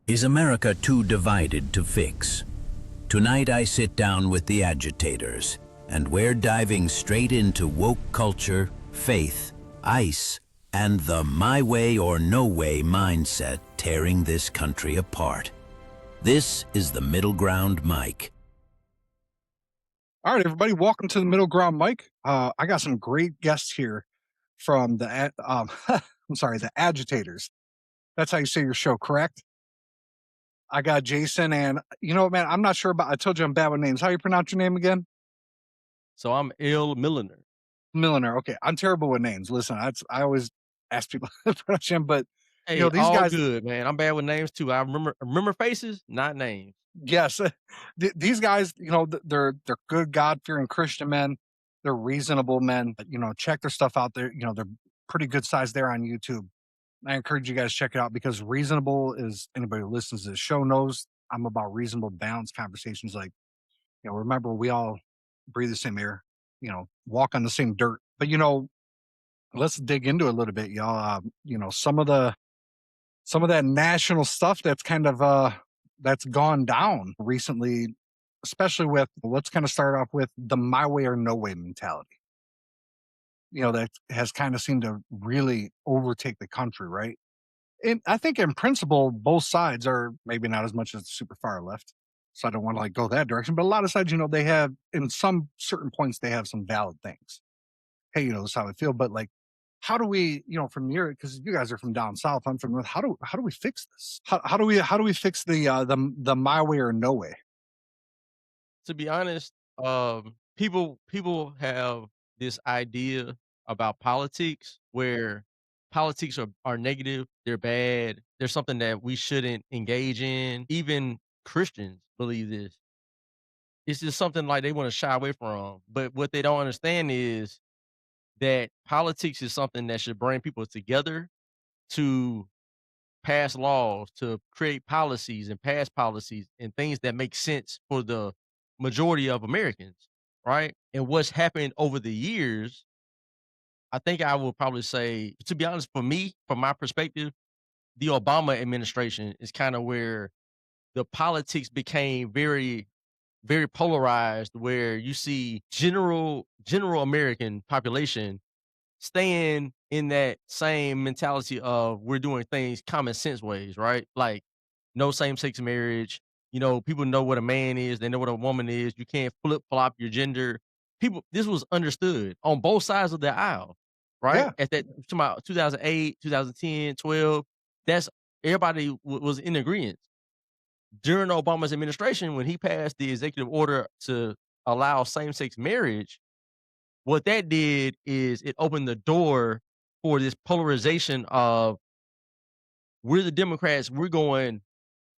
Is America too divided to fix? Tonight I sit down with the Agitatorz, and we're diving straight into woke culture, faith, ICE, and the my way or no way mindset tearing this country apart. This is the MiddleGround Mic. All right, everybody, welcome to the MiddleGround Mic. I got some great guests here from the the Agitatorz. That's how you say your show, correct? I got Jason, and you know what, man, I'm not sure about. I told you I'm bad with names. How you pronounce your name again? So I'm L Milliner. Milliner. Okay, I'm terrible with names. Listen, I always ask people to pronounce them, but Hey, these all guys. good, man. I'm bad with names too. I remember faces, not names. Yes, these guys, they're good, God-fearing Christian men. They're reasonable men. Check their stuff out there. They're pretty good size there on YouTube. I encourage you guys to check it out because reasonable is anybody who listens to the show knows I'm about reasonable, balanced conversations. Like, remember we all breathe the same air, walk on the same dirt. But let's dig into it a little bit, y'all. Some of that national stuff that's kind of that's gone down recently, especially with, let's kind of start off with the my way or no way mentality. That has kind of seemed to really overtake the country, right? And I think in principle, both sides are maybe not as much as super far left. So I don't want to go that direction. But a lot of sides, they have, in some certain points, they have some valid things. Hey, this is how I feel. But how do we, from here, because you guys are from down south, I'm from north. How do we fix this? How do we fix the my way or no way? To be honest, people have this idea about politics where politics are negative, they're bad, they're something that we shouldn't engage in. Even Christians believe this. It's just something like they want to shy away from. But what they don't understand is that politics is something that should bring people together to pass laws, to create policies and pass policies and things that make sense for the majority of Americans, right? And what's happened over the years, I think I will probably say, to be honest, for me, from my perspective, the Obama administration is kind of where the politics became very, very polarized, where you see general American population staying in that same mentality of we're doing things common sense ways, right? Like no same sex marriage. People know what a man is, they know what a woman is. You can't flip flop your gender. This was understood on both sides of the aisle, right? Yeah, At that, to my 2008, 2010, 12, that's everybody was in agreement. During Obama's administration, when he passed the executive order to allow same sex marriage, what that did is it opened the door for this polarization of we're the Democrats, we're going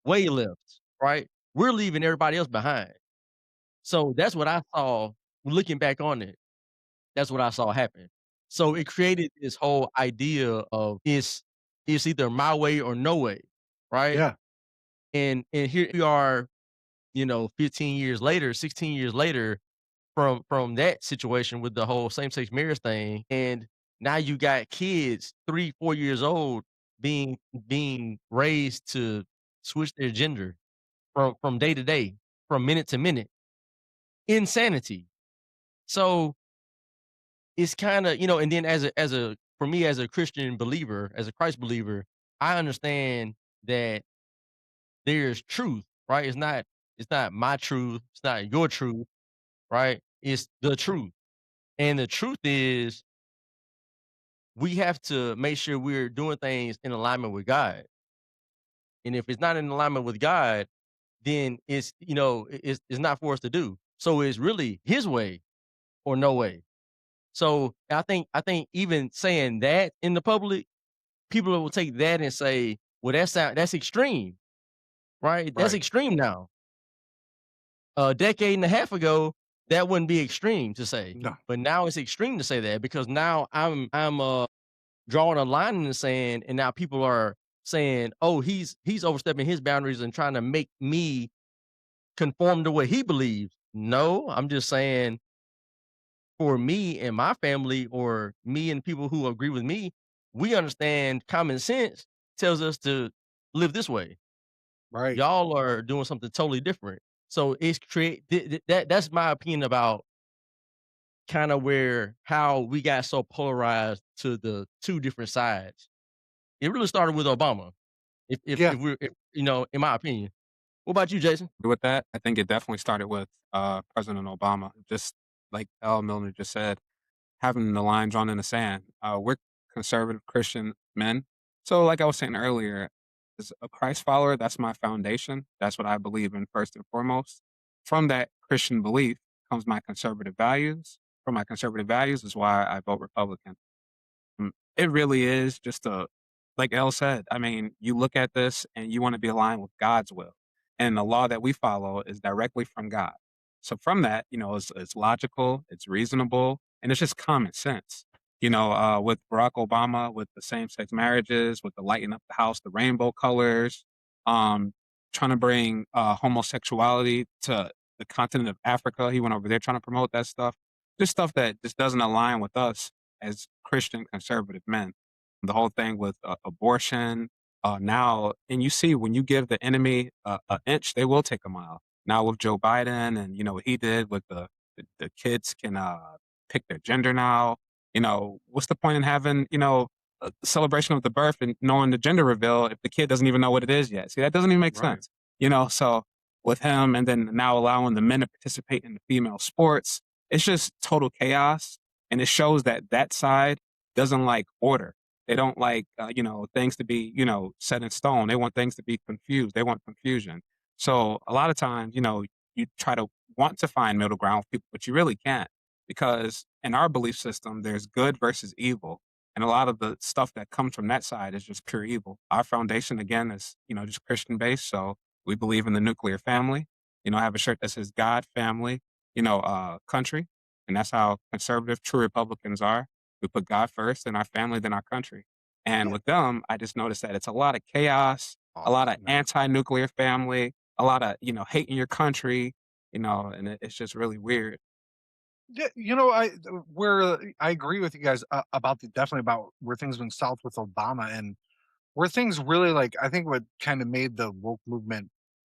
way left, right? We're leaving everybody else behind. So that's what I saw looking back on it. That's what I saw happen. So it created this whole idea of it's either my way or no way, right? yeah. And here we are, 15 years later, 16 years later, from that situation with the whole same-sex marriage thing, and now you got kids 3, 4 years old being raised to switch their gender from day to day, from minute to minute. Insanity. So, it's kinda, and then as a for me as a Christian believer, as a Christ believer, I understand that there's truth, right? It's not my truth, it's not your truth, right? It's the truth. And the truth is, we have to make sure we're doing things in alignment with God. And if it's not in alignment with God, then it's not for us to do. So it's really His way or no way. So I think even saying that in the public, people will take that and say, "Well, that's extreme, right? That's Right. extreme now." A decade and a half ago, that wouldn't be extreme to say, No. but now it's extreme to say that because now I'm drawing a line in the sand, and now people are saying, "Oh, he's overstepping his boundaries and trying to make me conform to what he believes." No, I'm just saying for me and my family, or me and people who agree with me, we understand common sense tells us to live this way. Right. Y'all are doing something totally different. So it's create that's my opinion about kinda where how we got so polarized to the 2 different sides. It really started with Obama, Yeah. if you know, in my opinion. What about you, Jason? With that, I think it definitely started with President Obama. Just like L. Milner just said, having the line drawn in the sand. We're conservative Christian men. So, like I was saying earlier, as a Christ follower, that's my foundation. That's what I believe in first and foremost. From that Christian belief comes my conservative values. From my conservative values is why I vote Republican. It really is just a like Elle said, I mean, you look at this and you wanna be aligned with God's will, and the law that we follow is directly from God. So from that, it's logical, it's reasonable, and it's just common sense. With Barack Obama, with the same-sex marriages, with the lighting up the house, the rainbow colors, um, trying to bring, homosexuality to the continent of Africa, he went over there trying to promote that stuff. Just stuff that just doesn't align with us as Christian conservative men. The whole thing with abortion now, and you see when you give the enemy an inch, they will take a mile. Now with Joe Biden and what he did with the kids can pick their gender now. What's the point in having a celebration of the birth and knowing the gender reveal if the kid doesn't even know what it is yet? See, that doesn't even make Right. sense. So with him and then now allowing the men to participate in the female sports, it's just total chaos, and it shows that that side doesn't like order. They don't like, things to be, set in stone. They want things to be confused. They want confusion. So a lot of times, you try to want to find middle ground with people, but you really can't because in our belief system, there's good versus evil. And a lot of the stuff that comes from that side is just pure evil. Our foundation, again, is, just Christian based. So we believe in the nuclear family. I have a shirt that says God, family, country. And that's how conservative, true Republicans are. We put God first, then our family, then our country. And Yeah. with them, I just noticed that it's a lot of chaos, a Oh, lot of no. anti-nuclear family, a lot of, hating your country, and it's just really weird. Yeah, where I agree with you guys about definitely about where things went south with Obama and where things really like I think what kind of made the woke movement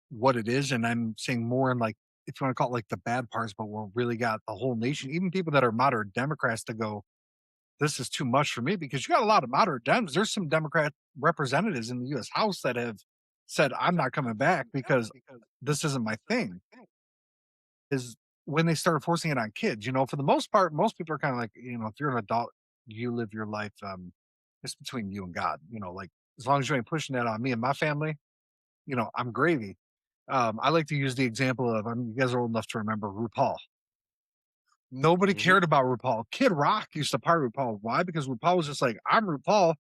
what it is, and I'm saying more in like if you want to call it like the bad parts, but what really got the whole nation, even people that are moderate Democrats, to go, this is too much for me because you got a lot of moderate Dems. There's some Democrat representatives in the U.S. House that have said, I'm not coming back because this isn't my thing. Is when they started forcing it on kids. For the most part, most people are kind of like, if you're an adult, you live your life. It's between you and God. Like as long as you ain't pushing that on me and my family, I'm gravy. I like to use the example of, you guys are old enough to remember RuPaul. Nobody Mhm. cared about RuPaul. Kid Rock used to pirate RuPaul. Why? Because RuPaul was just like, I'm RuPaul.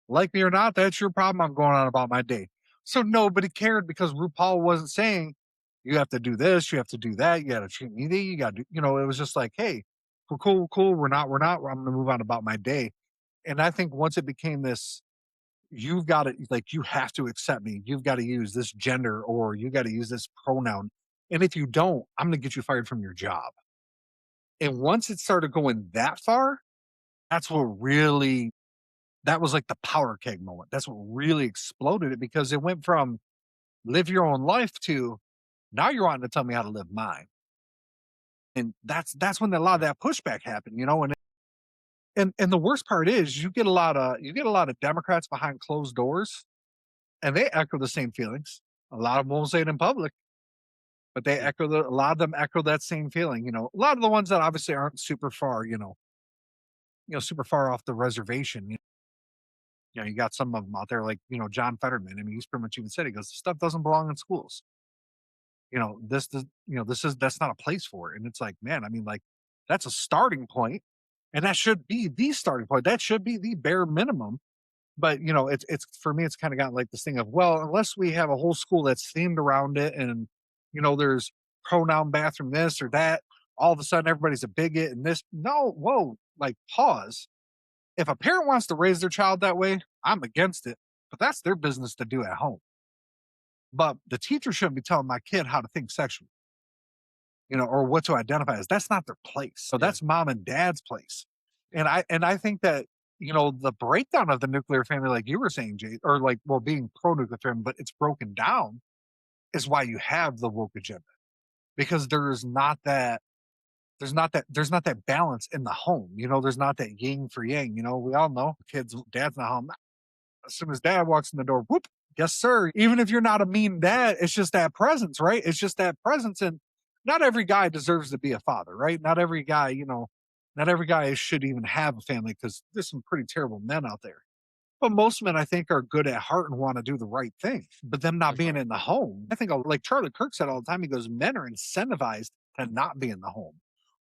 Like me or not, that's your problem. I'm going on about my day. So nobody cared because RuPaul wasn't saying, you have to do this, you have to do that, you got to treat me, you got to do, it was just like, hey, we're cool, cool. We're not. I'm going to move on about my day. And I think once it became this, you've got to, like, you have to accept me. You've got to use this gender or you got to use this pronoun. And if you don't, I'm going to get you fired from your job. And once it started going that far, that's what really that was like the power keg moment. That's what really exploded it because it went from live your own life to now you're wanting to tell me how to live mine. And that's when a lot of that pushback happened, and the worst part is you get a lot of Democrats behind closed doors and they echo the same feelings. A lot of them won't say it in public, but they Mm. echo a lot of them echo that same feeling. A lot of the ones that obviously aren't super far, super far off the reservation. You got some of them out there like, John Fetterman. I mean, he's pretty much even said, he goes, stuff doesn't belong in schools. That's not a place for it. And it's like, man, I mean, like, that's a starting point, and that should be the starting point. That should be the bare minimum. But it's for me, it's kind of gotten like this thing of, well, unless we have a whole school that's themed around it, and there's pronoun bathroom this or that, all of a sudden everybody's a bigot and this. No, whoa, like pause. If a parent wants to raise their child that way, I'm against it, but that's their business to do at home. But the teacher shouldn't be telling my kid how to think sexually, or what to identify as. That's not their place. So Yeah. that's mom and dad's place. And I think that, the breakdown of the nuclear family, like you were saying, Jay, or like, well, being pro nuclear family, but it's broken down is why you have the woke agenda, because there's not that balance in the home. There's not that yin for yang. We all know kids, dad's not home. As soon as dad walks in the door, whoop, yes, sir. Even if you're not a mean dad, it's just that presence, right? It's just that presence. And not every guy deserves to be a father, right? Not every guy should even have a family, because there's some pretty terrible men out there. But most men, I think, are good at heart and want to do the right thing. But them not That's being right. in the home, I think, like Charlie Kirk said all the time, he goes, men are incentivized to not be in the home.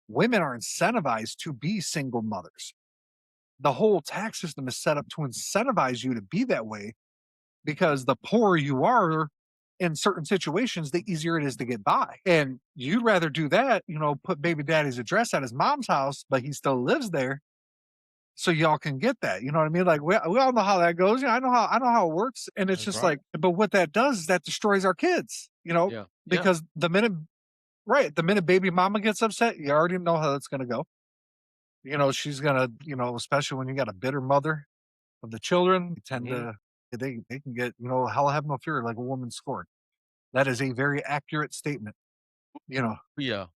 Women are incentivized to be single mothers. The whole tax system is set up to incentivize you to be that way, because the poorer you are in certain situations, the easier it is to get by. And you'd rather do that, put baby daddy's address at his mom's house, but he still lives there, so y'all can get that. You know what I mean? Like we all know how that goes. I know how it works. And it's That's just right. like, but what that does is that destroys our kids, Yeah. Yeah. because the minute baby mama gets upset, you already know how that's gonna go. She's gonna, especially when you got a bitter mother of the children, you tend Hmm. to they can get, hell have no fear, like a woman scorned. That is a very accurate statement. You know, Yeah.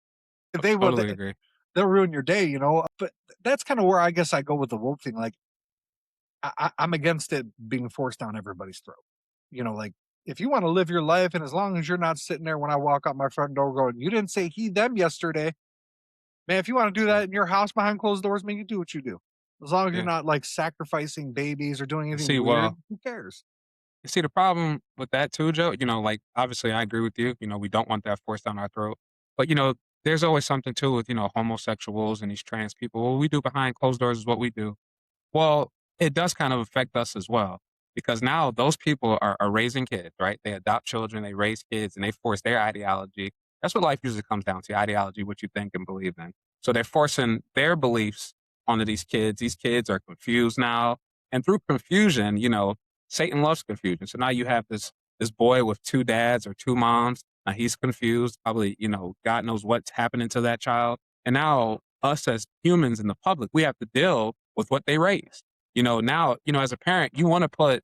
they will Totally agree. they'll ruin your day. But that's kind of where I guess I go with the woke thing. Like I'm against it being forced down everybody's throat. Like, if you want to live your life, and as long as you're not sitting there when I walk out my front door going, "You didn't say he them yesterday," man. If you want to do Right. that in your house behind closed doors, man, you do what you do. As long as you're Yeah. not like sacrificing babies or doing And anything see, weird, well, who cares? you see the problem with that too, Joe. Like obviously I agree with you. We don't want that forced down our throat. But there's always something too with homosexuals and these trans people. What we do behind closed doors is what we do. Well, it does kind of affect us as well, because now those people are raising kids, right? They adopt children, they raise kids, and they force their ideology. That's what life usually comes down to: ideology, what you think and believe in. So they're forcing their beliefs onto these kids. These kids are confused now, and through confusion, Satan loves confusion. So now you have this boy with two dads or two moms. Now he's confused. Probably, God knows what's happening to that child. And now us as humans in the public, we have to deal with what they raised. Now, as a parent, you want to put,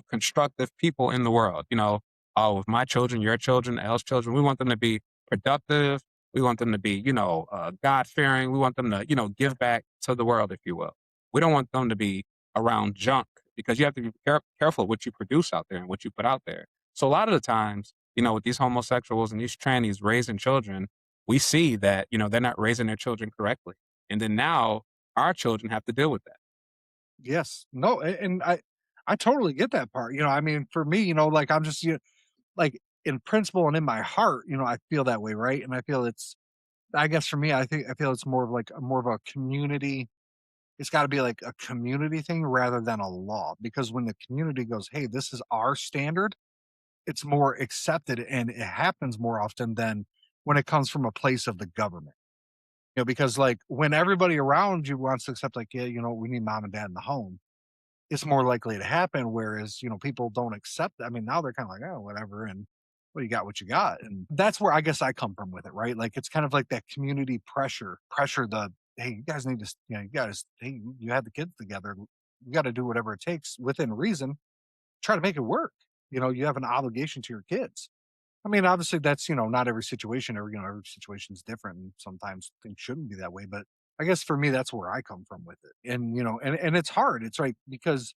constructive people in the world. Oh, with my children, your children, Elle's children, we want them to be productive. We want them to be, God fearing. We want them to, give back to the world, if you will. We don't want them to be around junk, because you have to be careful what you produce out there and what you put out there. So a lot of the times, with these homosexuals and these trannies raising children, we see that, they're not raising their children correctly. And then now our children have to deal with that. Yes, no, and I totally get that part. I mean, for me, like I'm just, like in principle and in my heart, I feel that way, right? And I feel I guess for me, I feel it's more of like more of a community. It's got to be like a community thing rather than a law, because when the community goes, "Hey, this is our standard," it's more accepted, and it happens more often than when it comes from a place of the government. Because like when everybody around you wants to accept, like, yeah, we need mom and dad in the home, it's more likely to happen. Whereas, people don't accept that. I mean, now they're kind of like, oh, whatever. And well, you got what you got. And that's where I guess I come from with it, right? Like it's kind of like that community pressure hey, you guys need to, hey, you had the kids together. You got to do whatever it takes within reason. Try to make it work. You have an obligation to your kids. I mean, obviously that's, not every situation, every situation is different. And sometimes things shouldn't be that way. But I guess for me, that's where I come from with it. And, and it's hard. It's right, because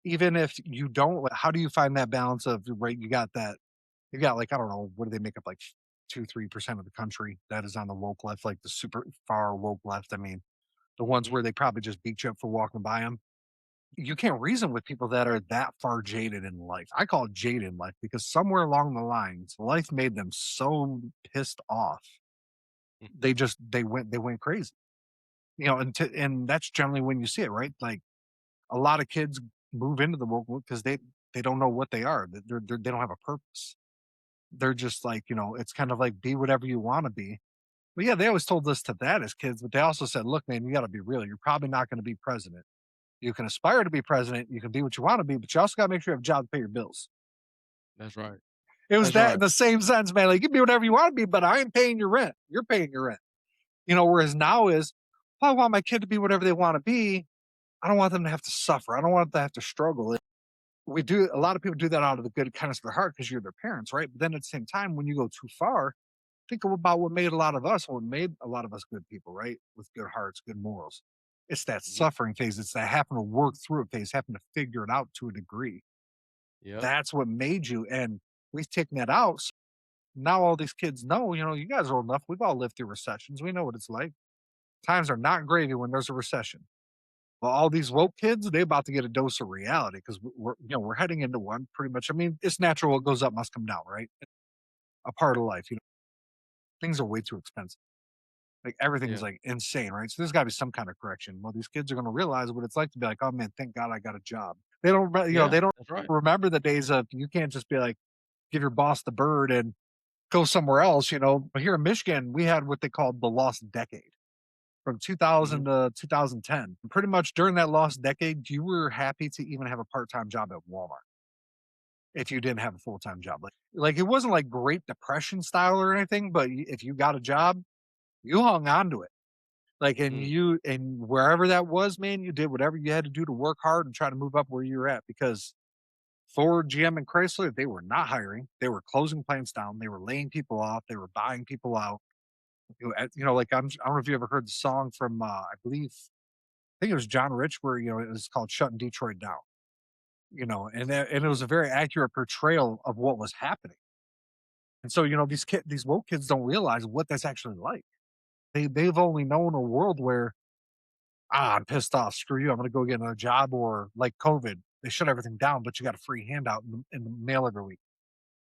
even if you don't, like, how do you find that balance of, right? You got like, I don't know, what do they make up, like 2, 3% of the country that is on the woke left, like the super far woke left. I mean, the ones Mhm. where they probably just beat you up for walking by them. You can't reason with people that are that far jaded in life. I call it jaded in life, because somewhere along the lines, life made them so pissed off. They went crazy. And that's generally when you see it, right? Like a lot of kids move into the woke because they don't know what they are. They don't have a purpose. They're just like, it's kind of like be whatever you want to be. But yeah, they always told us to that as kids, but they also said, look, man, you got to be real. You're probably not going to be president. You can aspire to be president. You can be what you want to be, but you also got to make sure you have a job to pay your bills. That's right. It was That's that in right. the same sense, man. Like you can be whatever you want to be, but I ain't paying your rent. You're paying your rent. Whereas now is, well, I want my kid to be whatever they want to be. I don't want them to have to suffer. I don't want them to have to struggle. we do a lot of people do that out of the good kindness of their heart because you're their parents, right? But then at the same time, when you go too far, think about what made a lot of us, what made a lot of us good people, right? With good hearts, good morals. It's that Mhm. suffering phase. It's that having to work through a phase, having to figure it out to a degree. Yep. That's what made you. And we've taken that out. So now all these kids know, you guys are old enough. We've all lived through recessions. We know what it's like. Times are not gravy when there's a recession. Well, all these woke kids, they about to get a dose of reality because we're heading into one pretty much. I mean, it's natural. What goes up must come down, right? A part of life. Things are way too expensive. Like everything's Yeah. like insane, right? So there's got to be some kind of correction. Well, these kids are going to realize what it's like to be like, oh man, thank God I got a job. Yeah, They don't that's right. remember the days of you can't just be like, give your boss the bird and go somewhere else. But here in Michigan, we had what they called the lost decade from Mhm. 2000 to 2010. Pretty much during that lost decade, you were happy to even have a part time job at Walmart if you didn't have a full time job. Like it wasn't like Great Depression style or anything, but if you got a job, you hung on to it. Like, Mm. and wherever that was, man, you did whatever you had to do to work hard and try to move up where you were at because Ford, GM, and Chrysler, they were not hiring. They were closing plants down. They were laying people off. They were buying people out. Like I don't know if you ever heard the song from, I think it was John Rich, where it was called "Shutting Detroit Down." And it was a very accurate portrayal of what was happening. And so these woke kids don't realize what that's actually like. They've only known a world where I'm pissed off. Screw you. I'm going to go get another job. Or like COVID, they shut everything down, but you got a free handout in the mail every week.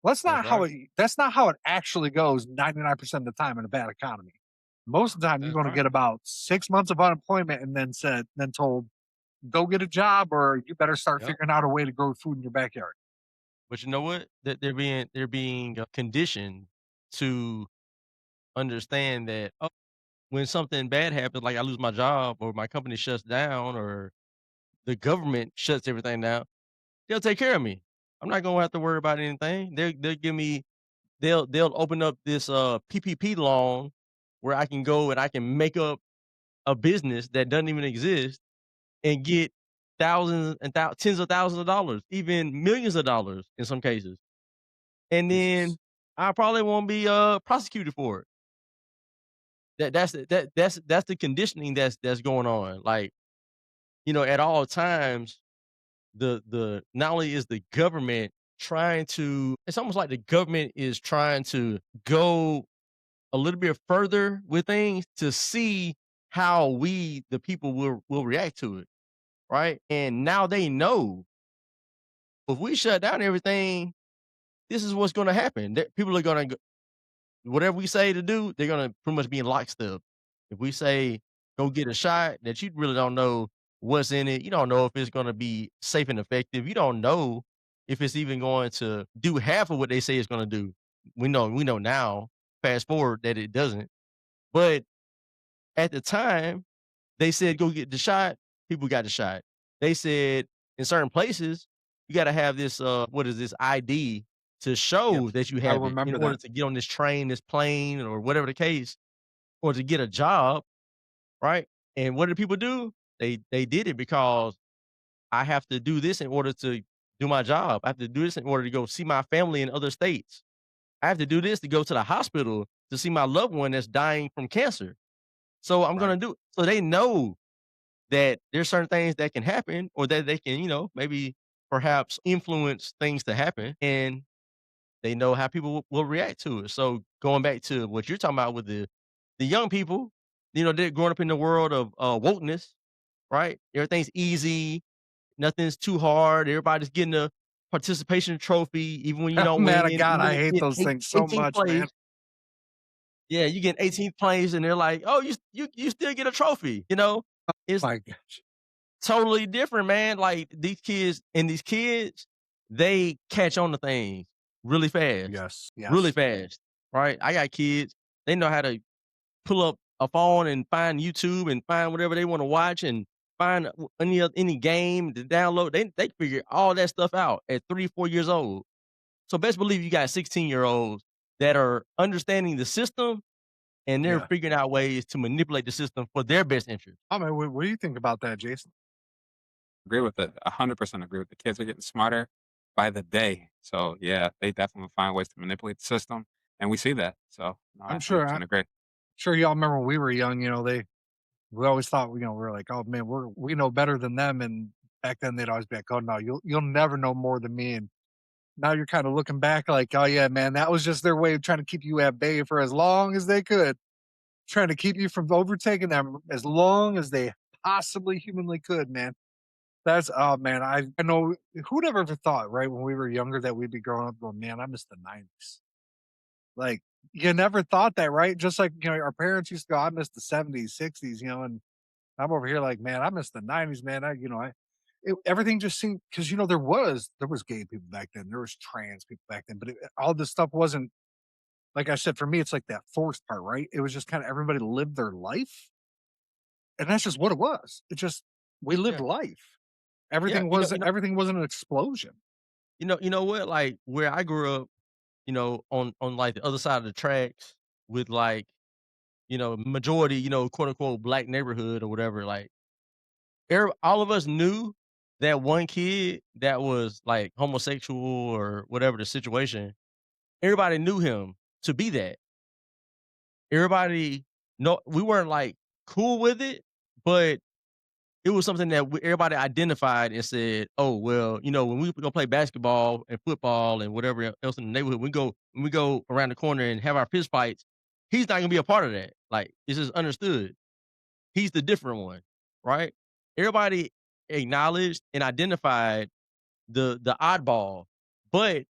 Well, That's right. that's not how it actually goes 99% of the time in a bad economy. Most of the time, you're That's going to right. get about 6 months of unemployment and then told, go get a job or you better start Yep. figuring out a way to grow food in your backyard. But you know what? That they're being conditioned to understand that, oh, when something bad happens, like I lose my job or my company shuts down or the government shuts everything down, they'll take care of me. I'm not gonna have to worry about anything. They'll give me they'll open up this PPP loan where I can go and I can make up a business that doesn't even exist and get thousands and tens of thousands of dollars, even millions of dollars in some cases. And Jesus. then I probably won't be prosecuted for it. That's the conditioning that's going on. Like, at all times, the not only is the government trying to, it's almost like the government is trying to go a little bit further with things to see how we the people will react to it, right? And now they know if we shut down everything, this is what's going to happen. That people are going to, whatever we say to do, they're going to pretty much be in lockstep. If we say go get a shot that you really don't know what's in it, you don't know if it's going to be safe and effective. You don't know if it's even going to do half of what they say it's going to do. We know now. Fast forward that it doesn't. But at the time, they said, "Go get the shot." People got the shot. They said in certain places, you gotta have this, what is this ID to Yep. show that you I have it in remember order that. to get on this train, this plane, or whatever the case, or to get a job, right? And what did people do? They did it because I have to do this in order to do my job. I have to do this in order to go see my family in other states. I have to do this to go to the hospital to see my loved one that's dying from cancer. So I'm Right. gonna do it. So they know that there's certain things that can happen or that they can, maybe perhaps influence things to happen, and they know how people will react to it. So going back to what you're talking about with the young people, they're growing up in the world of wokeness, right? Everything's easy, nothing's too hard. Everybody's getting a participation trophy, even when you Oh, don't man win, of God, even I when hate you those get things so 18th much, man. place. Yeah, you get 18th place, and they're like, "Oh, you still get a trophy." It's My gosh. totally different, man. Like these kids, they catch on to things Yes. really Yes. fast, right? I got kids. They know how to pull up a phone and find YouTube and find whatever they want to watch and find any game to download. They figure all that stuff out at 3, 4 years old. So best believe you got 16-year-olds that are understanding the system and they're Yeah. figuring out ways to manipulate the system for their best interest. I mean, what do you think about that, Jason? Agree with it. 100% agree with the kids are getting smarter by the day. So yeah, they definitely find ways to manipulate the system, and we see that. So no, I I'm sure 100% agree. sure y'all remember when we were young, we always thought, we're like, "Oh, man, we know better than them," and back then, they'd always be like, "Oh, no, you'll never know more than me," and now you're kinda looking back like, "Oh, yeah, man, that was just their way of trying to keep you at bay for as long as they could, trying to keep you from overtaking them as long as they possibly humanly could, man." That's oh, man, I know who'd ever thought, right, when we were younger that we'd be growing up going, "Man, I miss the '90s." Like, you never thought that, right? Just like, our parents used to go, "I miss the '70s, '60s," and I'm over here like, "Man, I miss the '90s, man." Everything just seemed because there was gay people back then, there was trans people back then, but all this stuff wasn't like I said, for me, it's like that forced part, right? It was just kinda everybody lived their life, and that's just what it was. It just we lived Yeah. life. Yeah. Everything wasn't an explosion. You know what? Like where I grew up, on like the other side of the tracks with like, majority, quote unquote black neighborhood or whatever, like all of us knew that one kid that was like homosexual or whatever the situation. Everybody knew him to be that. Everybody no we weren't like cool with it, but it was something that everybody identified and said, "Oh, well, when we go play basketball and football and whatever else in the neighborhood, when we go around the corner and have our fist fights, he's not gonna be a part of that." Like, it's just understood. He's the different one, right? Everybody acknowledged and identified the oddball, but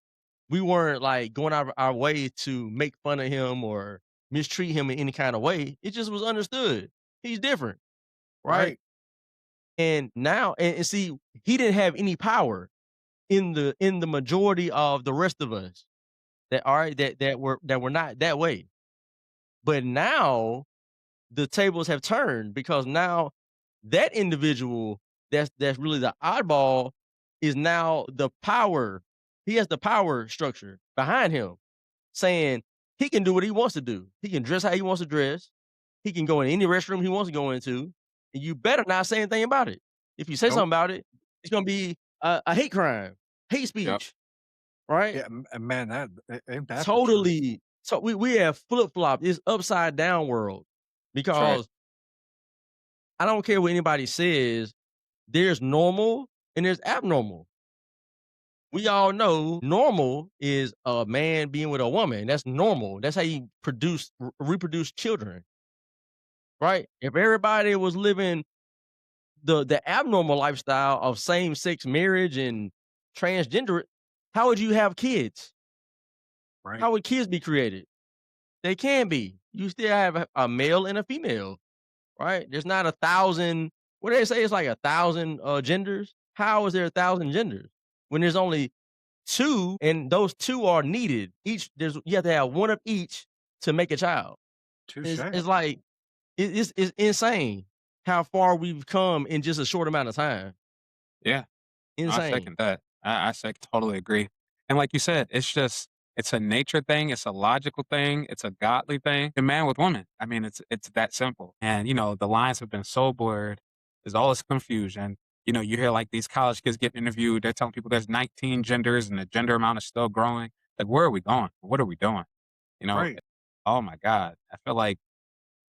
we weren't, like, going out of our way to make fun of him or mistreat him in any kind of way. It just was understood. He's different, right? Right, And now and see, he didn't have any power in the majority of the rest of us that are that were not that way. But now the tables have turned because now that individual that's really the oddball is now the power. He has the power structure behind him saying he can do what he wants to do. He can dress how he wants to dress. He can go in any restroom he wants to go into, and you better not say anything about it. If you say nope. something about it, it's gonna be a hate crime, hate Yep, speech, right? Yeah, man, ain't that the truth? Totally. So we have flip flop. It's upside down world that's right. because I don't care what anybody says. There's normal and there's abnormal. We all know normal is a man being with a woman. That's normal. That's how you reproduce children, right? If everybody was living the abnormal lifestyle of same sex marriage and transgender, how would you have kids? Right. How would kids be created? They can be. You still have a male and a female, right? There's not 1,000. What do they say? It's like 1,000 genders. How is there 1,000 genders when there's only two, and those two are needed? You have to have one of each to make a child. Touche. It's like it's insane how far we've come in just a short amount of time. Yeah. I Insane. second that. Totally agree. And like you said, it's a nature thing, it's a logical thing, it's a godly thing. The man with woman. I mean, it's that simple. And the lines have been so blurred. There's all this confusion. You hear like these college kids getting interviewed. They're telling people there's 19 genders and the gender amount is still growing. Like, where are we going? What are we doing? You know, Right. oh my God. I feel like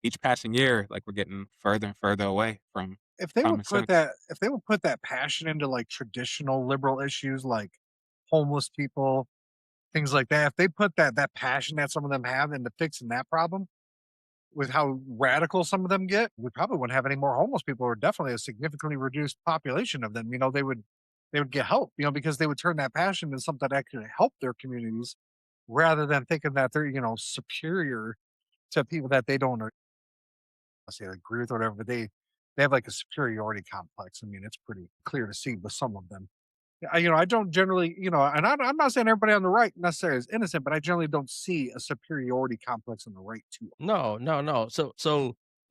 each passing year, like we're getting further and further away from common sense. If they would put that passion into, like, traditional liberal issues like homeless people, things like that, if they put that passion that some of them have into fixing that problem with how radical some of them get, we probably wouldn't have any more homeless people or definitely a significantly reduced population of them. They would get help, because they would turn that passion into something that could help their communities rather than thinking that they're, superior to people that they don't say agree with or whatever, but they have like a superiority complex. I mean, it's pretty clear to see with some of them. Yeah, I don't generally, and I'm not saying everybody on the right necessarily is innocent, but I generally don't see a superiority complex on the right too. No, no, no.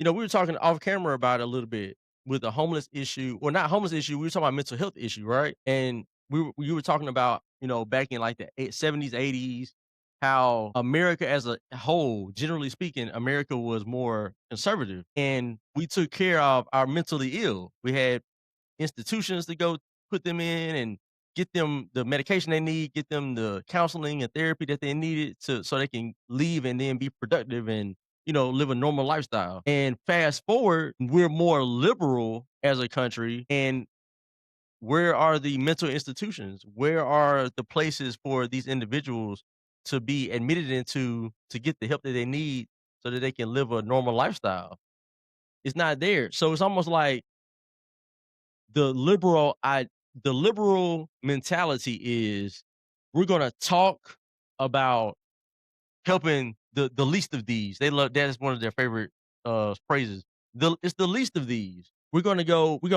We were talking off camera about it a little bit with the homeless issue. Well, not homeless issue. We were talking about mental health issue, right? And you were talking about, back in like the 70s, 80s, how America as a whole, generally speaking, America was more conservative and we took care of our mentally ill. We had institutions to go put them in and get them the medication they need, get them the counseling and therapy that they needed so they can leave and then be productive and live a normal lifestyle. And fast forward, we're more liberal as a country, and where are the mental institutions? Where are the places for these individuals to be admitted into to get the help that they need so that they can live a normal lifestyle? It's not there. So it's almost like the liberal I the liberal mentality is we're gonna talk about helping the least of these. They love that is one of their favorite phrases. It's the least of these. We're gonna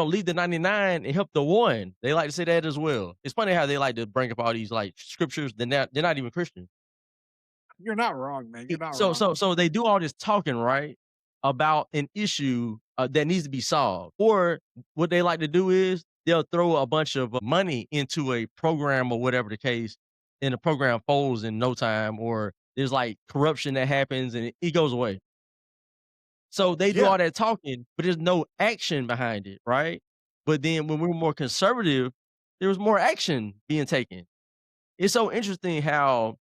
leave the 99 and help the one. They like to say that as well. It's funny how they like to bring up all these like scriptures. They're not even Christian. You're not wrong, man. You're not So wrong. so they do all this talking, right, about an issue, that needs to be solved. Or what they like to do is they'll throw a bunch of money into a program or whatever the case, and the program folds in no time, or there's, like, corruption that happens and it goes away. So they do Yeah. all that talking, but there's no action behind it, right? But then when we were more conservative, there was more action being taken. It's so interesting how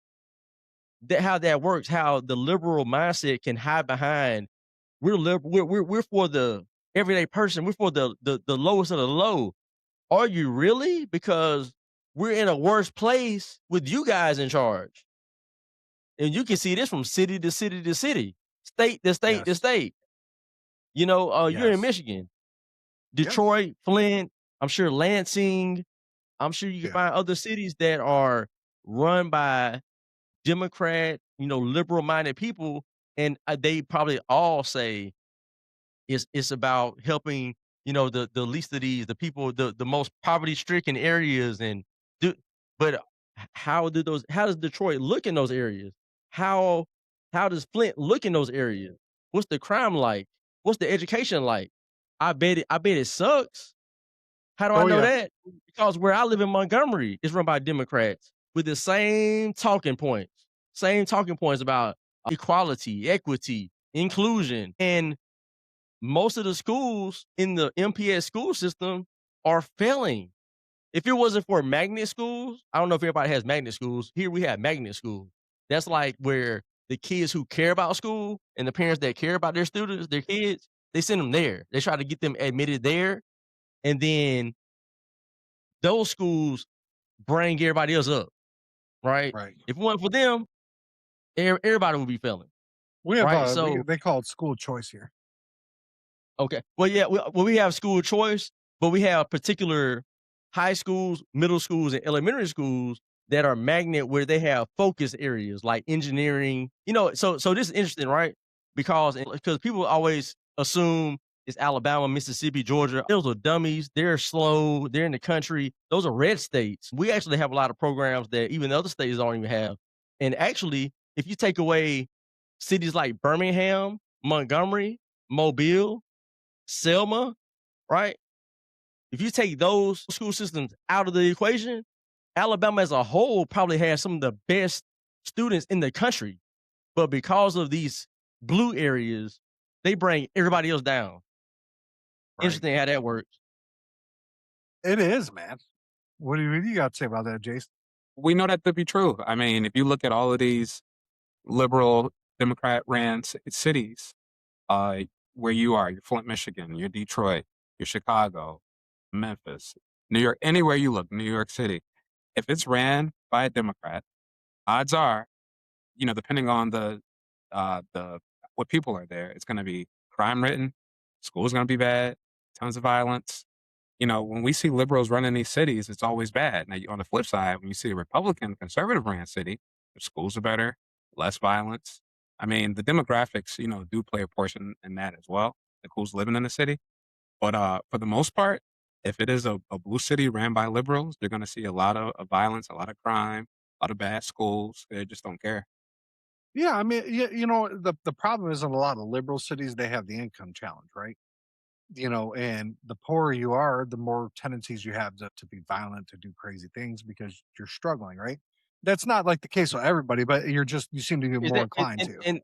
that works, how the liberal mindset can hide behind we're for the everyday person, we're for the lowest of the low. Are you really? Because we're in a worse place with you guys in charge. And you can see this from city to city to city, state to state to Yes. state. You're in Yes. Michigan, Yep. Detroit, Flint, I'm sure Lansing. I'm sure you can Yeah. find other cities that are run by Democrat, liberal-minded people, and, they probably all say it's about helping, the least of these, the people, the most poverty-stricken areas, and do but how does Detroit look in those areas? How how does Flint look in those areas? What's the crime like? What's the education like? I bet it sucks. How do I Oh know yeah. that? Because where I live in Montgomery is run by Democrats with the same talking points about equality, equity, inclusion. And most of the schools in the MPS school system are failing. If it wasn't for magnet schools, I don't know if everybody has magnet schools. Here we have magnet schools. That's like where the kids who care about school and the parents that care about their students, their kids, they send them there. They try to get them admitted there. And then those schools bring everybody else up, right? Right. If it wasn't for them, everybody would be failing, We have right? So they call it school choice here. okay. Well, yeah, we have school choice, but we have particular high schools, middle schools, and elementary schools that are magnet where they have focus areas like engineering. So this is interesting, right? Because people always assume it's Alabama, Mississippi, Georgia. Those are dummies. They're slow. They're in the country. Those are red states. We actually have a lot of programs that even other states don't even have. And actually, if you take away cities like Birmingham, Montgomery, Mobile, Selma, right? If you take those school systems out of the equation, Alabama as a whole probably has some of the best students in the country. But because of these blue areas, they bring everybody else down. Right. Interesting how that works. It is, man. What do you got to say about that, Jason? We know that to be true. I mean, if you look at all of these liberal Democrat ran cities, uh, where you are, you're Flint, Michigan, you're Detroit, you're Chicago, Memphis, New York, anywhere you look, New York City, if it's ran by a Democrat, odds are, depending on the what people are there, it's going to be crime ridden, school's going to be bad, tons of violence. When we see liberals running these cities, it's always bad. Now, on the flip side, when you see a Republican, conservative ran city, the schools are better, less violence. I mean, the demographics, do play a portion in that as well, like who's living in the city. But for the most part, if it is a blue city ran by liberals, they're going to see a lot of violence, a lot of crime, a lot of bad schools. They just don't care. Yeah, I mean, the problem is in a lot of liberal cities they have the income challenge, right? And the poorer you are, the more tendencies you have to be violent, to do crazy things because you're struggling, right? That's not like the case with everybody, but you seem to be Is more that inclined to. and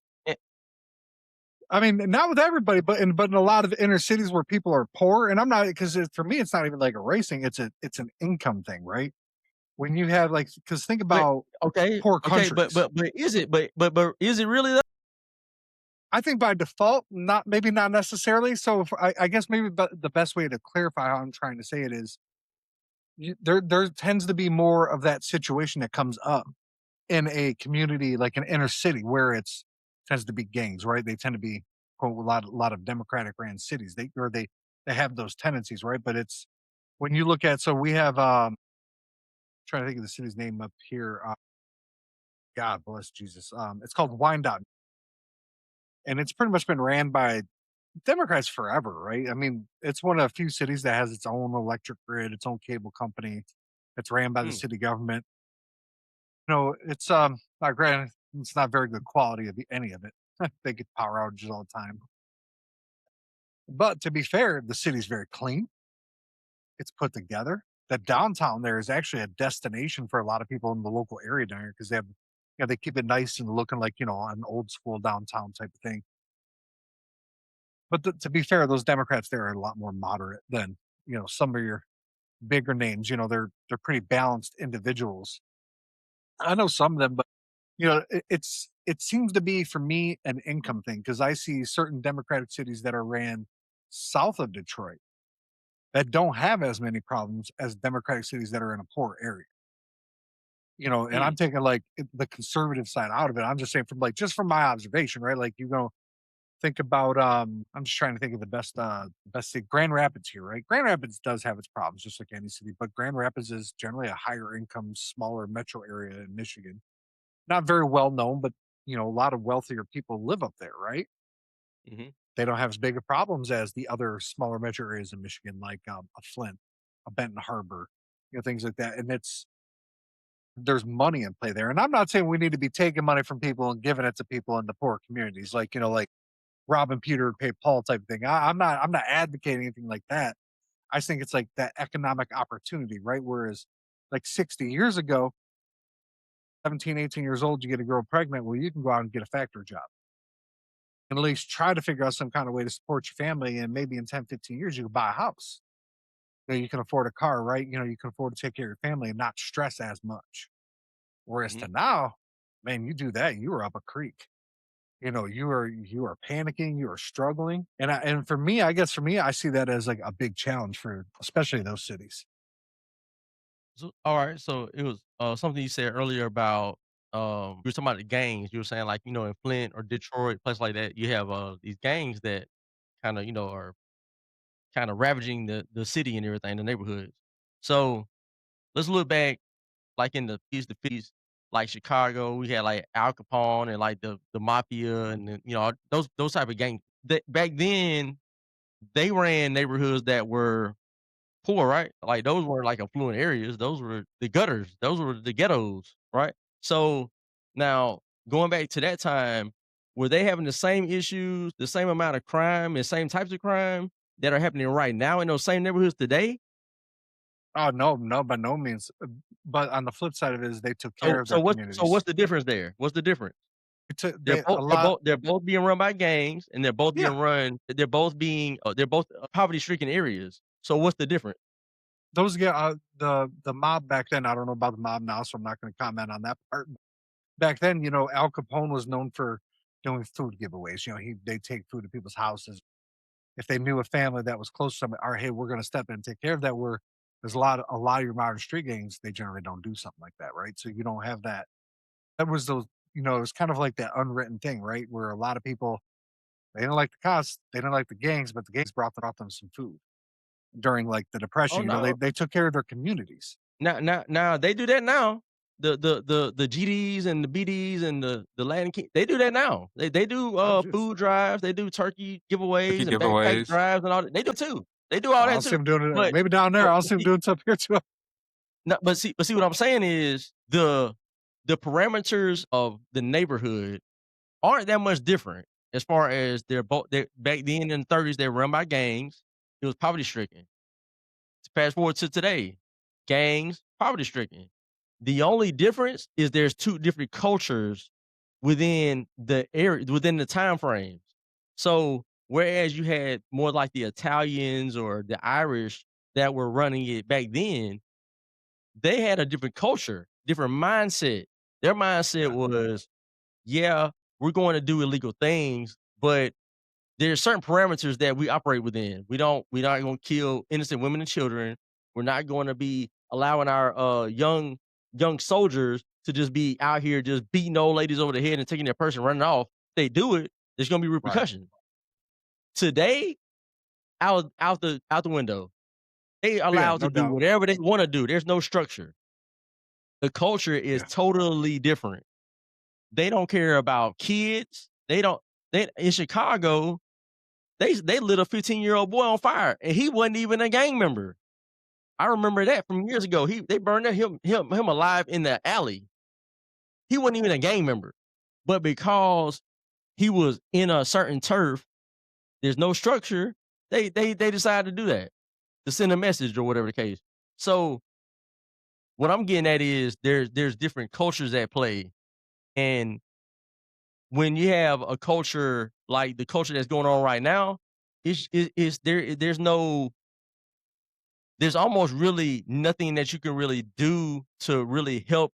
I mean, not with everybody, but in a lot of inner cities where people are poor, and I'm not because for me, it's not even like a racing; it's an income thing, right? When you have like, because think But about okay, poor okay, but countries. but but is it? But is it really? I think by default, not maybe not necessarily. So if, I guess maybe the best way to clarify how I'm trying to say it is there tends to be more of that situation that comes up in a community like an inner city where it's tends to be gangs, right? They tend to be quote a lot of democratic ran cities. They have those tendencies, right? But it's when you look at so we have trying to think of the city's name up here. God bless Jesus. It's called Wyandotte, and it's pretty much been ran by Democrats forever, right? I mean, it's one of a few cities that has its own electric grid, its own cable company. It's ran by the Mm, city government. It's not granted, it's not very good quality of any of it. They get power outages all the time. But to be fair, the city's very clean. It's put together. The downtown there is actually a destination for a lot of people in the local area down here because they keep it nice and looking like an old school downtown type of thing. But to be fair, those Democrats there are a lot more moderate than some of your bigger names. They're pretty balanced individuals. I know some of them, but it seems to be for me an income thing because I see certain Democratic cities that are ran south of Detroit that don't have as many problems as Democratic cities that are in a poor area. And I'm mm. taking like the conservative side out of it. I'm just saying from like just from my observation, right? Like think about I'm just trying to think of the best city. Grand Rapids here, right? Grand Rapids does have its problems just like any city, but Grand Rapids is generally a higher income, smaller metro area in Michigan. Not very well known, but a lot of wealthier people live up there, right? Mhm. They don't have as big of problems as the other smaller metro areas in Michigan, like a Flint, a Benton Harbor, things like that. And there's money in play there. And I'm not saying we need to be taking money from people and giving it to people in the poor communities, like robbing Peter to pay Paul type of thing. I'm not advocating anything like that. I just think it's like that economic opportunity, right? Whereas like 60 years ago, 17, 18 years old, you get a girl pregnant. Well, you can go out and get a factory job and at least try to figure out some kind of way to support your family. And maybe in 10, 15 years, you can buy a house. You can afford a car, right? You can afford to take care of your family and not stress as much. Whereas to Mhm. now, man, you do that, you are up a creek. You are panicking, you are struggling. And for me, I guess for me, I see that as like a big challenge for especially those cities. So, all right. So it was something you said earlier about you were talking about the gangs. You were saying like in Flint or Detroit, place like that, you have these gangs that kind of are kind of ravaging the city and everything, the neighborhoods. So let's look back like in the 50s, like Chicago, we had like Al Capone and like the mafia and then, those type of gangs. That back then they ran neighborhoods that were poor, right? Like, those weren't, like, affluent areas, those were the gutters, those were the ghettos, right? So, now, going back to that time, were they having the same issues, the same amount of crime and same types of crime that are happening right now in those same neighborhoods today? Oh no, no, by no means. But on the flip side of it is they took care So of so their what's communities. the difference there? What's the difference? They're They both a they're lot. both they're both being run by gangs, and Yeah, they're both, poverty-stricken areas. So what's the difference? those get the mob back then. I don't know about the mob now, so I'm not going to comment on that part. Back then, Al Capone was known for doing food giveaways. They take food to people's houses if they knew a family that was close to somebody, all right, hey, we're going to step in and take care of that. Where there's a lot of your modern street gangs, they generally don't do something like that, right? So you don't have that. That was those, it was kind of like that unwritten thing, right? Where a lot of people they didn't like the cops, they didn't like the gangs, but the gangs brought them some food during like the Oh, depression. no. They took care of their communities. Now they do that now. The GDs and the BDs and the Latin King, they do that now. They do, Oh, jeez. food drives, they do turkey Turkey giveaways and backpack giveaways. drives and all that. They do too. They do all I that don't see too. them doing it. But Maybe down there. I don't but see them see doing stuff here too. no, but see what I'm saying is the parameters of the neighborhood aren't that much different as far as they're back then in the 30s, they were run by gangs. It was poverty stricken. Fast forward to today, gangs, poverty stricken. The only difference is there's 2 different cultures within the area, within the time frames. So whereas you had more like the Italians or the Irish that were running it back then, they had a different culture, different mindset. Their mindset Yeah. was, yeah, we're going to do illegal things, but there's certain parameters that we operate within. We're not gonna kill innocent women and children. We're not gonna be allowing our young soldiers to just be out here just beating old ladies over the head and taking their purse and running off. If they do it, there's gonna be Right. repercussions. Today, out the window. They Yeah, allowed to no do doubt. whatever they wanna do. There's no structure. The culture is Yeah. totally different. They don't care about kids. They in Chicago, they lit a 15-year-old boy on fire, and he wasn't even a gang member. I remember that from years ago. They burned him alive in the alley. He wasn't even a gang member, but because he was in a certain turf, there's no structure. They decided to do that to send a message or whatever the case. So what I'm getting at is there's different cultures at play, and when you have a culture like the culture that's going on right now, it's there's almost really nothing that you can really do to really help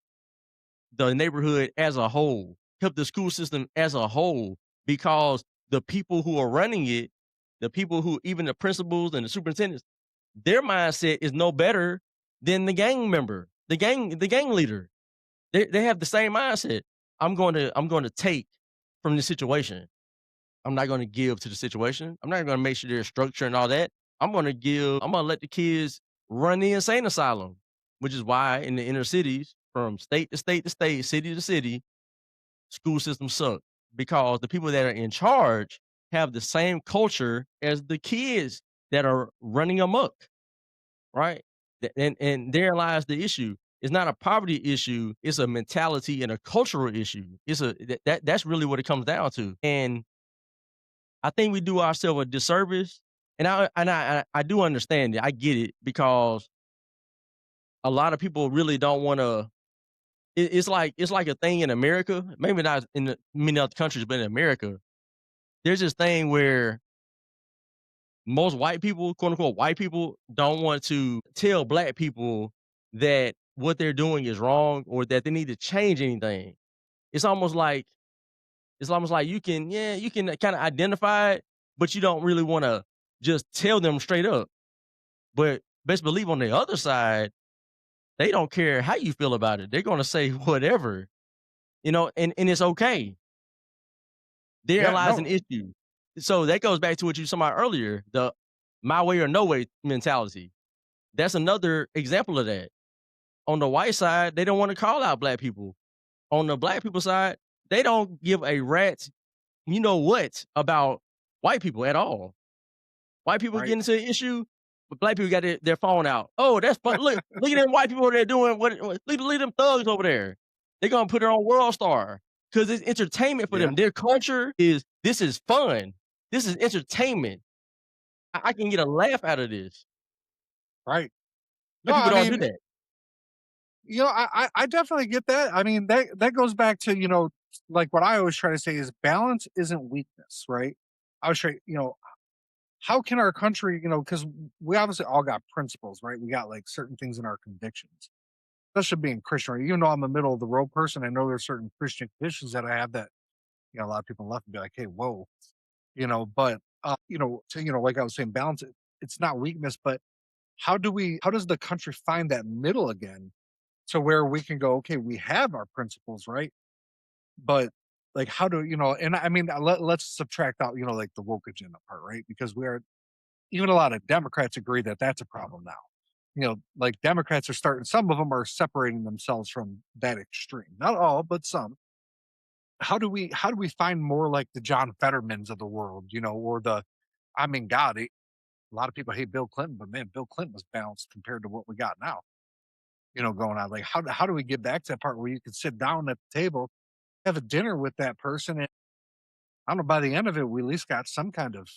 the neighborhood as a whole, help the school system as a whole, because the people who are running it, the people who even the principals and the superintendents, their mindset is no better than the gang member, the gang leader. They have the same mindset. I'm going to take from the situation. I'm not gonna give to the situation. I'm not gonna make sure there's structure and all that. I'm gonna let the kids run the insane asylum, which is why in the inner cities, from state to state to state, city to city, school systems suck. Because the people that are in charge have the same culture as the kids that are running amok, right? And there lies the issue. It's not a poverty issue, it's a mentality and a cultural issue. That's really what it comes down to. And I think we do ourselves a disservice, and I do understand it. I get it because a lot of people really don't want to. It's like a thing in America, maybe not in many other countries, but in America, there's this thing where most white people, quote unquote, white people, don't want to tell black people that what they're doing is wrong or that they need to change anything. It's almost like you can, yeah, you can kind of identify it, but you don't really want to just tell them straight up. But best believe on the other side, they don't care how you feel about it. They're gonna say whatever, and it's okay. There Yeah, lies an no, issue. So that goes back to what you said about earlier, the my way or no way mentality. That's another example of that. On the white side, they don't want to call out black people. On the black people side, they don't give a rat's you know what about white people at all. White people get right. into an issue, but black people got their phone out. Oh, that's fun. Look at them white people over there doing look at them thugs over there. They're gonna put her on World Star because it's entertainment for Yeah, them. Their culture is this is fun. This is entertainment. I can get a laugh out of this. right. No, White people I don't do mean, that. I definitely get that. I mean, that goes back to, like what I always try to say is balance isn't weakness, right? I was trying, how can our country, because we obviously all got principles, right? We got like certain things in our convictions, especially being Christian, right? Even though I'm a middle of the road person, I know there's certain Christian convictions that I have that, a lot of people left and be like, hey, whoa, but, like I was saying, balance, it's not weakness, but how does the country find that middle again to where we can go, okay, we have our principles, right? But like, how do and I mean, let's subtract out, like the woke agenda part, right? Because even a lot of Democrats agree that that's a problem now. Like Democrats are starting, some of them are separating themselves from that extreme. Not all, but some. How do we find more like the John Fettermans of the world, or I mean, God, a lot of people hate Bill Clinton, but man, Bill Clinton was balanced compared to what we got now, going on. Like, how do we get back to that part where you can sit down at the table, have a dinner with that person, and I don't know, by the end of it, we at least got some kind of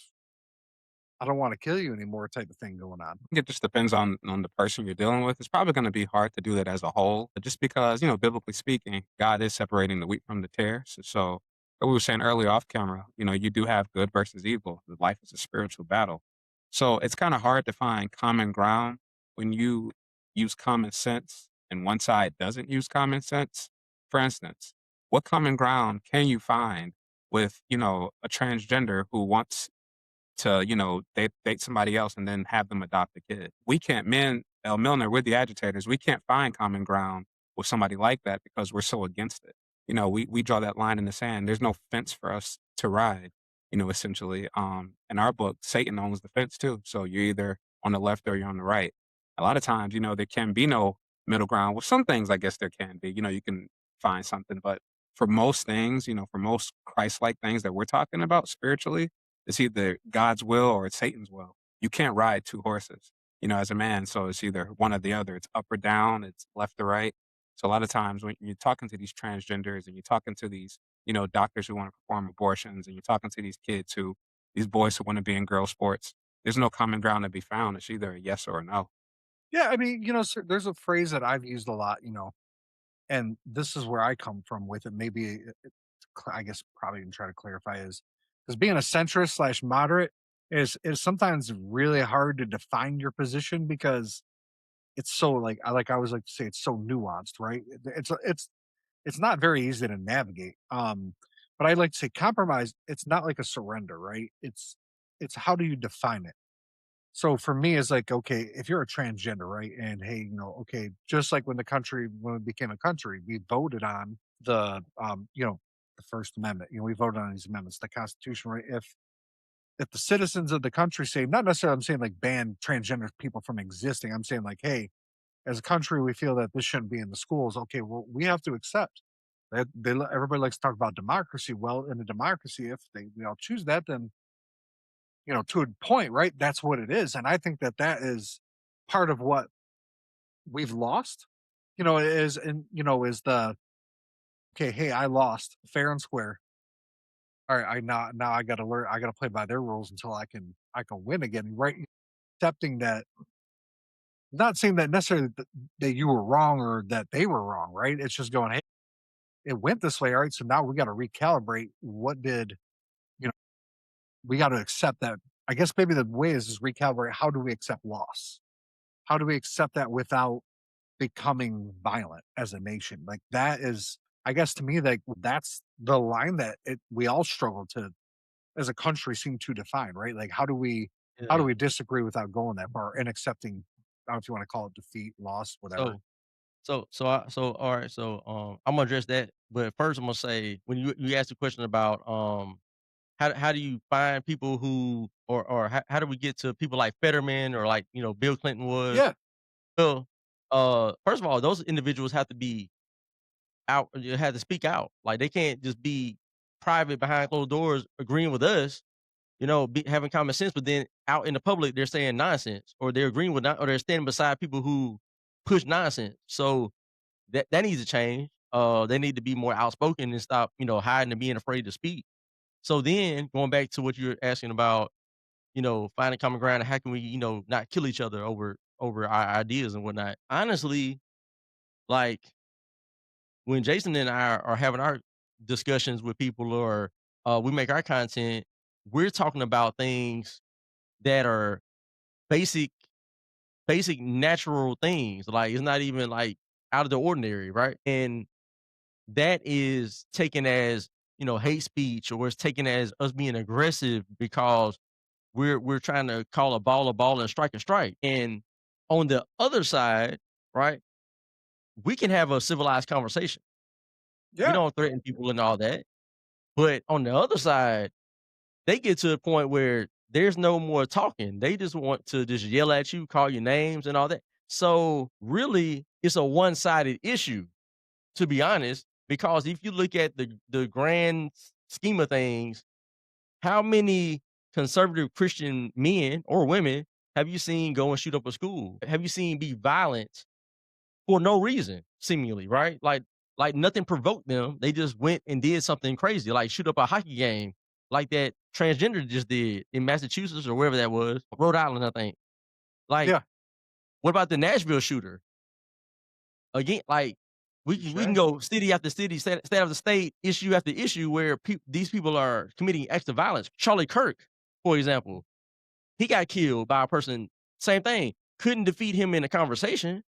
"I don't want to kill you anymore" type of thing going on. It just depends on the person you're dealing with. It's probably gonna be hard to do that as a whole, just because, biblically speaking, God is separating the wheat from the tares. So we were saying earlier off camera, you do have good versus evil. Life is a spiritual battle. So it's kind of hard to find common ground when you use common sense and one side doesn't use common sense. For instance, what common ground can you find with, a transgender who wants to, date somebody else and then have them adopt a kid? We can't, men, El Milner, we're the agitators. We can't find common ground with somebody like that because we're so against it. We draw that line in the sand. There's no fence for us to ride, essentially. In our book, Satan owns the fence too. So you're either on the left or you're on the right. A lot of times, there can be no middle ground. With some things, I guess there can be. You can find something, but for most things, for most Christ-like things that we're talking about spiritually, it's either God's will or it's Satan's will. You can't ride two horses, as a man. So it's either one or the other. It's up or down. It's left or right. So a lot of times when you're talking to these transgenders and you're talking to these, doctors who want to perform abortions and you're talking to these boys who want to be in girl sports, there's no common ground to be found. It's either a yes or a no. Yeah, I mean, there's a phrase that I've used a lot, and this is where I come from with it. Maybe I guess probably can try to clarify is because being a centrist slash moderate is sometimes really hard to define your position because it's so like I always like to say it's so nuanced, right? It's not very easy to navigate. But I like to say compromise. It's not like a surrender, right? It's how do you define it? So for me, it's like, okay, if you're a transgender, right? And hey, okay, just like when it became a country, we voted on the First Amendment. We voted on these amendments, the Constitution, right? If the citizens of the country say, not necessarily I'm saying like ban transgender people from existing, I'm saying like, hey, as a country, we feel that this shouldn't be in the schools. Okay, well, we have to accept that everybody likes to talk about democracy. Well, in a democracy, if we all choose that, then to a point, right? That's what it is, and I think that that is part of what we've lost. Is the okay? Hey, I lost fair and square. All right, I now I got to learn. I got to play by their rules until I can win again. Right? Accepting that, not saying that necessarily that you were wrong or that they were wrong. Right? It's just going, hey, it went this way. All right, so now we got to recalibrate. What did you know? We got to accept that. I guess maybe the way is recalibrate. How do we accept loss? How do we accept that without becoming violent as a nation? Like that is, I guess to me, like that's the line that we all struggle to as a country seem to define, right? Like how do Yeah. we disagree without going that far and accepting, I don't know if you want to call it defeat, loss, whatever. So all right, I'm gonna address that, but first I'm gonna say when you asked the question about how do you find people who or how do we get to people like Fetterman or like Bill Clinton was? Yeah. Well, first of all, those individuals have to be out. You have to speak out. Like they can't just be private behind closed doors agreeing with us. Having common sense, but then out in the public they're saying nonsense or they're agreeing with or they're standing beside people who push nonsense. So that needs to change. They need to be more outspoken and stop, hiding and being afraid to speak. So then going back to what you're asking about, finding common ground and how can we, not kill each other over our ideas and whatnot. Honestly, like when Jason and I are having our discussions with people or we make our content, we're talking about things that are basic basic natural things. Like it's not even like out of the ordinary, right? And that is taken as, hate speech or it's taken as us being aggressive because we're trying to call a ball and strike a strike. And on the other side, right, we can have a civilized conversation. We Yeah. don't threaten people and all that. But on the other side, they get to a point where there's no more talking. They just want to just yell at you, call you names and all that. So really, it's a one-sided issue, to be honest, because if you look at the grand scheme of things, how many conservative Christian men or women have you seen go and shoot up a school? Have you seen be violent for no reason, seemingly, right? Like nothing provoked them. They just went and did something crazy, like shoot up a hockey game, like that transgender just did in Massachusetts or wherever that was, Rhode Island, I think. Like, Yeah. what about the Nashville shooter? Again, like We can go city after city, state after state, issue after issue where these people are committing acts of violence. Charlie Kirk, for example, he got killed by a person, same thing, couldn't defeat him in a conversation,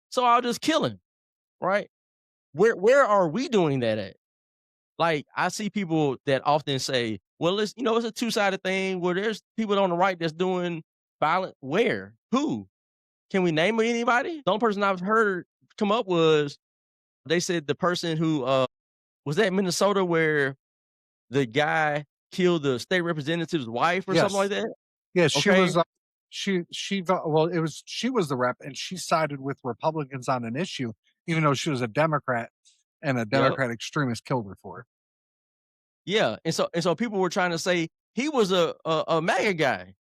so I'll just kill him, right? Where are we doing that at? Like, I see people that often say, well, it's a two-sided thing where there's people on the right that's doing violent. Where? Who? Can we name anybody? The only person I've heard come up was, they said the person who was that Minnesota where the guy killed the state representative's wife or something like that? Yes, she Okay. was. She was the rep, and she sided with Republicans on an issue, even though she was a Democrat, and a Yep. Democrat extremist killed her for it. Yeah. And so people were trying to say he was a MAGA guy,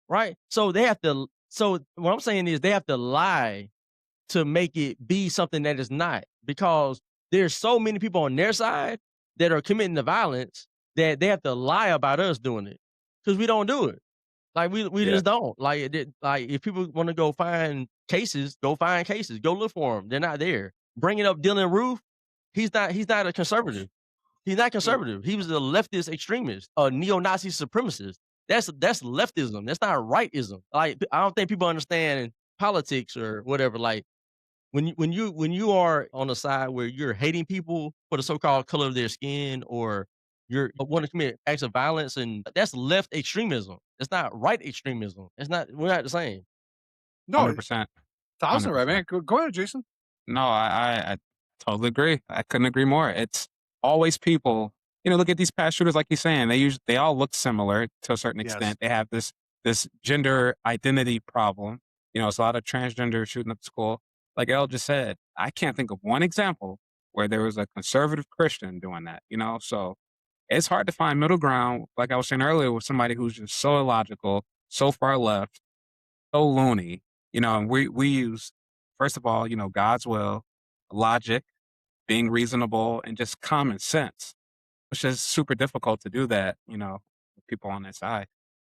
right? So they have to. So what I'm saying is they have to lie to make it be something that is not, because there's so many people on their side that are committing the violence that they have to lie about us doing it, because we don't do it. Like we Yeah. just don't. Like if people want to go find cases, go find cases, go look for them. They're not there. Bringing up Dylan Roof, he's not a conservative. He's not conservative. He was a leftist extremist, a neo-Nazi supremacist. That's leftism. That's not rightism. Like, I don't think people understand politics or whatever. Like, when you are on a side where you're hating people for the so-called color of their skin, or you're want to commit acts of violence, and that's left extremism. It's not right extremism. We're not the same. No, 100%. 1,000 right, 100%. man. Go ahead, Jason. No, I totally agree. I couldn't agree more. It's always people, look at these past shooters, like you're saying, they all look similar to a certain Yes. extent. They have this gender identity problem. It's a lot of transgender shooting up school. Like El just said, I can't think of one example where there was a conservative Christian doing that, So it's hard to find middle ground, like I was saying earlier, with somebody who's just so illogical, so far left, so loony, and we use, first of all, God's will, logic, being reasonable, and just common sense, which is super difficult to do that, with people on that side.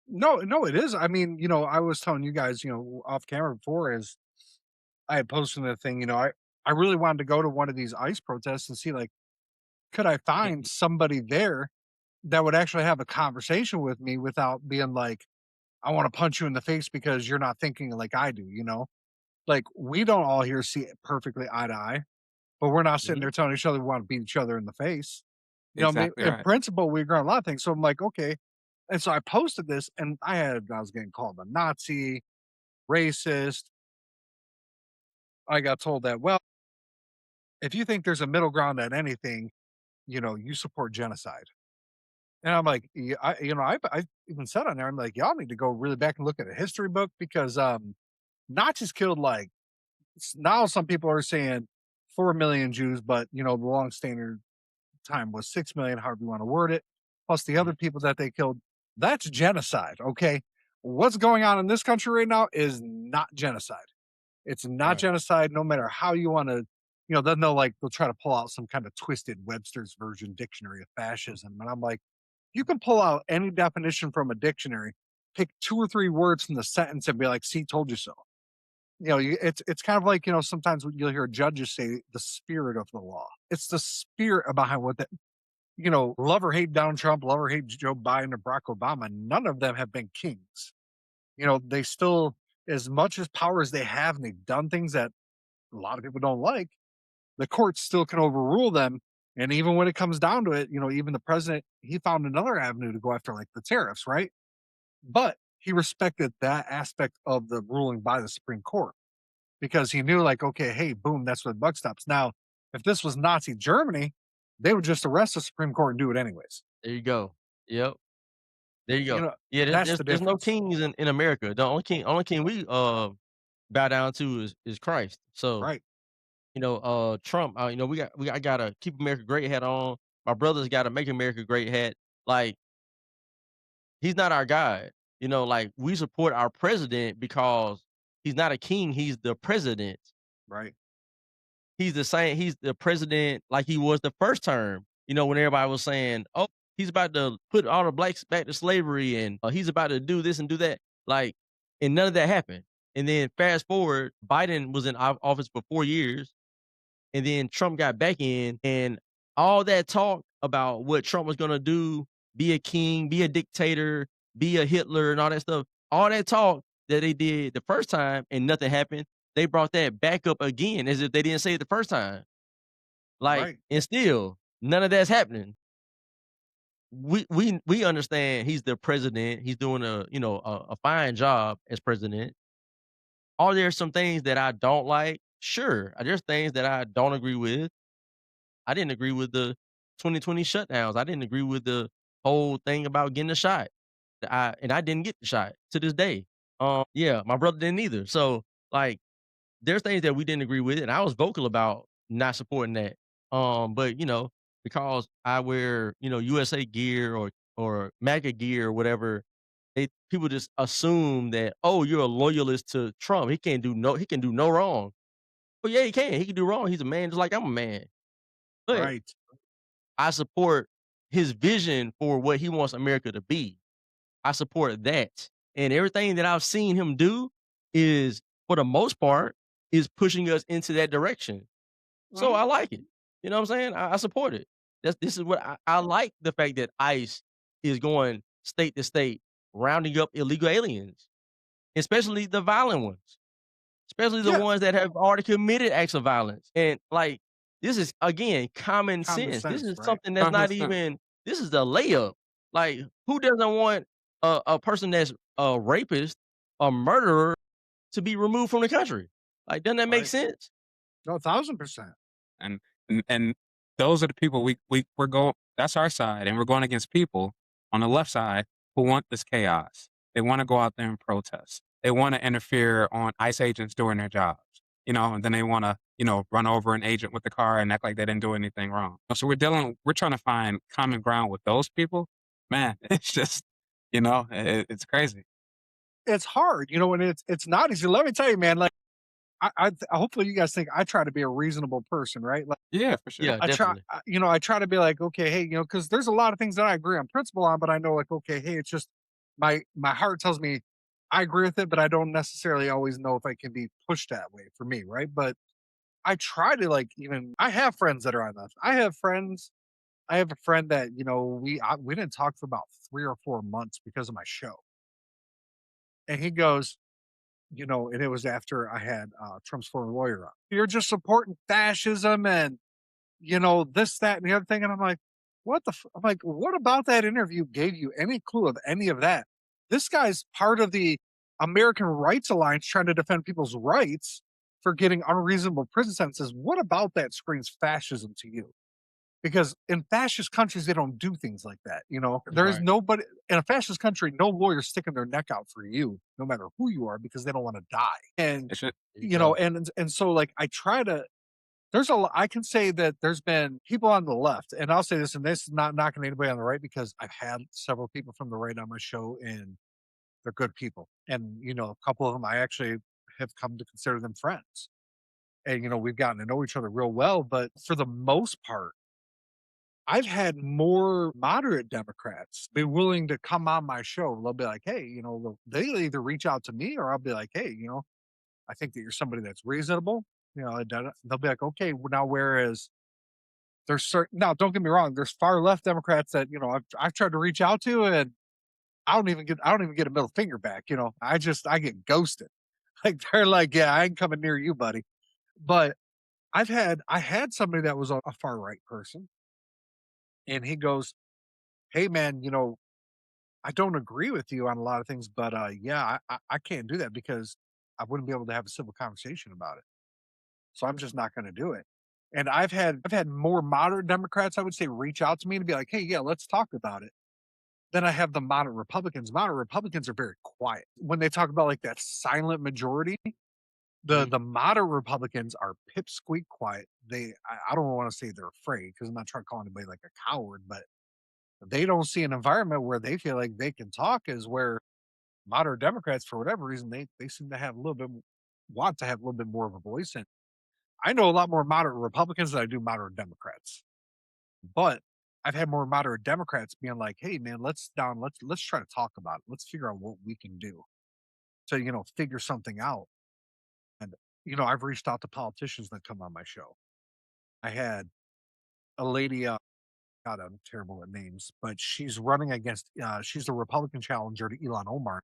No, it is. I mean, I was telling you guys, off camera before, is I had posted the thing, I really wanted to go to one of these ICE protests and see, like, could I find somebody there that would actually have a conversation with me without being like, I want to punch you in the face because you're not thinking like I do, Like, we don't all here see it perfectly eye to eye, but we're not sitting Mhm. there telling each other we want to beat each other in the face. Exactly In right. principle, we agree on a lot of things. So I'm like, okay. And so I posted this, and I was getting called a Nazi, racist. I got told that, well, if you think there's a middle ground at anything, you support genocide. And I'm like, yeah, I even said on there, I'm like, y'all need to go really back and look at a history book, because Nazis killed, like, now some people are saying 4 million Jews, but the long standard time was 6 million, however you want to word it, plus the other people that they killed. That's genocide. Okay. What's going on in this country right now is not genocide. It's not Right. genocide, no matter how you want to, then they'll try to pull out some kind of twisted Webster's version dictionary of fascism. And I'm like, you can pull out any definition from a dictionary, pick 2 or 3 words from the sentence and be like, see, told you so. It's kind of like, sometimes when you'll hear judges say the spirit of the law. It's the spirit behind what that, love or hate Donald Trump, love or hate Joe Biden or Barack Obama. None of them have been kings. They still, as much as power as they have, and they've done things that a lot of people don't like, the courts still can overrule them. And even when it comes down to it, even the president, he found another avenue to go after, like the tariffs, right? But he respected that aspect of the ruling by the Supreme Court, because he knew, like, okay, hey, boom, that's where the buck stops. Now, if this was Nazi Germany, they would just arrest the Supreme Court and do it anyways. There you go. Yep. There you go. Yeah, That's the there's no difference. kings in America. The only king we bow down to is Christ. So, Right. Trump, I got a Keep America Great hat on. My brother's got a Make America Great hat. Like, he's not our God. Like, we support our president because he's not a king, he's the president. Right. He's the president like he was the first term, when everybody was saying, "Oh, he's about to put all the blacks back to slavery, and he's about to do this and do that." Like, and none of that happened. And then fast forward, Biden was in office for 4 years. and then Trump got back in, and all that talk about what Trump was gonna do, be a king, be a dictator, be a Hitler, and all that stuff, all that talk that they did the first time and nothing happened, they brought that back up again as if they didn't say it the first time. Like, Right. and still none of that's happening. We understand he's the president. He's doing a fine job as president. Are there some things that I don't like? Sure. There's things that I don't agree with. I didn't agree with the 2020 shutdowns. I didn't agree with the whole thing about getting a shot. I didn't get the shot to this day. Yeah, my brother didn't either. So like there's things that we didn't agree with, and I was vocal about not supporting that. But because I wear, USA gear or MAGA gear or whatever, people just assume that, oh, you're a loyalist to Trump. He can do no wrong. Well, yeah, he can. He can do wrong. He's a man just like I'm a man. But Right. I support his vision for what he wants America to be. I support that. And everything that I've seen him do is, for the most part, is pushing us into that direction. So Mhm. I like it. You know what I'm saying? I support it. This is what I like the fact that ICE is going state to state, rounding up illegal aliens, especially the violent ones, especially the Yeah. ones that have already committed acts of violence. And like this is again common Common sense. This sense, is right? something that's Common not sense. even this is the layup. Like who doesn't want a person that's a rapist, a murderer to be removed from the country? Like, doesn't that make Right. sense? No, 1,000%. And and those are the people we're going that's our side, and we're going against people on the left side who want this chaos. They wanna go out there and protest. They wanna interfere on ICE agents doing their jobs, and then they wanna, run over an agent with the car and act like they didn't do anything wrong. So we're trying to find common ground with those people. Man, it's just, it's crazy. It's hard, and it's not easy. Let me tell you, man, like hopefully you guys think I try to be a reasonable person, right? Like Yeah, for sure. Yeah, definitely. I try to be like, okay, hey, because there's a lot of things that I agree on principle on, but I know like, okay, hey, it's just my heart tells me I agree with it, but I don't necessarily always know if I can be pushed that way for me, right? But I try to like even I have friends that are on that. I have a friend that, we didn't talk for about 3 or 4 months because of my show. And he goes, and it was after I had Trump's former lawyer on. You're just supporting fascism and this, that, and the other thing. And I'm like, I'm like, what about that interview gave you any clue of any of that? This guy's part of the American Rights Alliance trying to defend people's rights for getting unreasonable prison sentences. What about that screams fascism to you? Because in fascist countries, they don't do things like that. There's Right. nobody in a fascist country, no lawyer's sticking their neck out for you, no matter who you are, because they don't want to die. And, It should There you go. and so like I try to, I can say that there's been people on the left, and I'll say this, and this is not knocking anybody on the right because I've had several people from the right on my show and they're good people. And, a couple of them I actually have come to consider them friends. And, we've gotten to know each other real well. But for the most part, I've had more moderate Democrats be willing to come on my show. They'll be like, hey, they'll either reach out to me or I'll be like, hey, I think that you're somebody that's reasonable. And then they'll be like, okay, well, now whereas there's certain now, don't get me wrong, there's far left Democrats that I've tried to reach out to, and I don't even get a middle finger back. I get ghosted. Like they're like, yeah, I ain't coming near you, buddy. But I had somebody that was a far right person, and he goes, hey man, I don't agree with you on a lot of things, but yeah, I can't do that because I wouldn't be able to have a civil conversation about it. So I'm just not going to do it. And I've had more moderate Democrats, I would say, reach out to me to be like, hey, yeah, let's talk about it. Then I have the moderate Republicans. Moderate Republicans are very quiet when they talk about like that silent majority. Mhm. The moderate Republicans are pipsqueak quiet. I don't want to say they're afraid because I'm not trying to call anybody like a coward, but they don't see an environment where they feel like they can talk is where moderate Democrats, for whatever reason, they seem to have a little bit want to have a little bit more of a voice. And I know a lot more moderate Republicans than I do moderate Democrats. But I've had more moderate Democrats being like, "Hey, man, let's try to talk about it. Let's figure out what we can do to figure something out." And I've reached out to politicians that come on my show, I had a lady, God, I'm terrible at names, but she's running against, she's a Republican challenger to Elon Omar.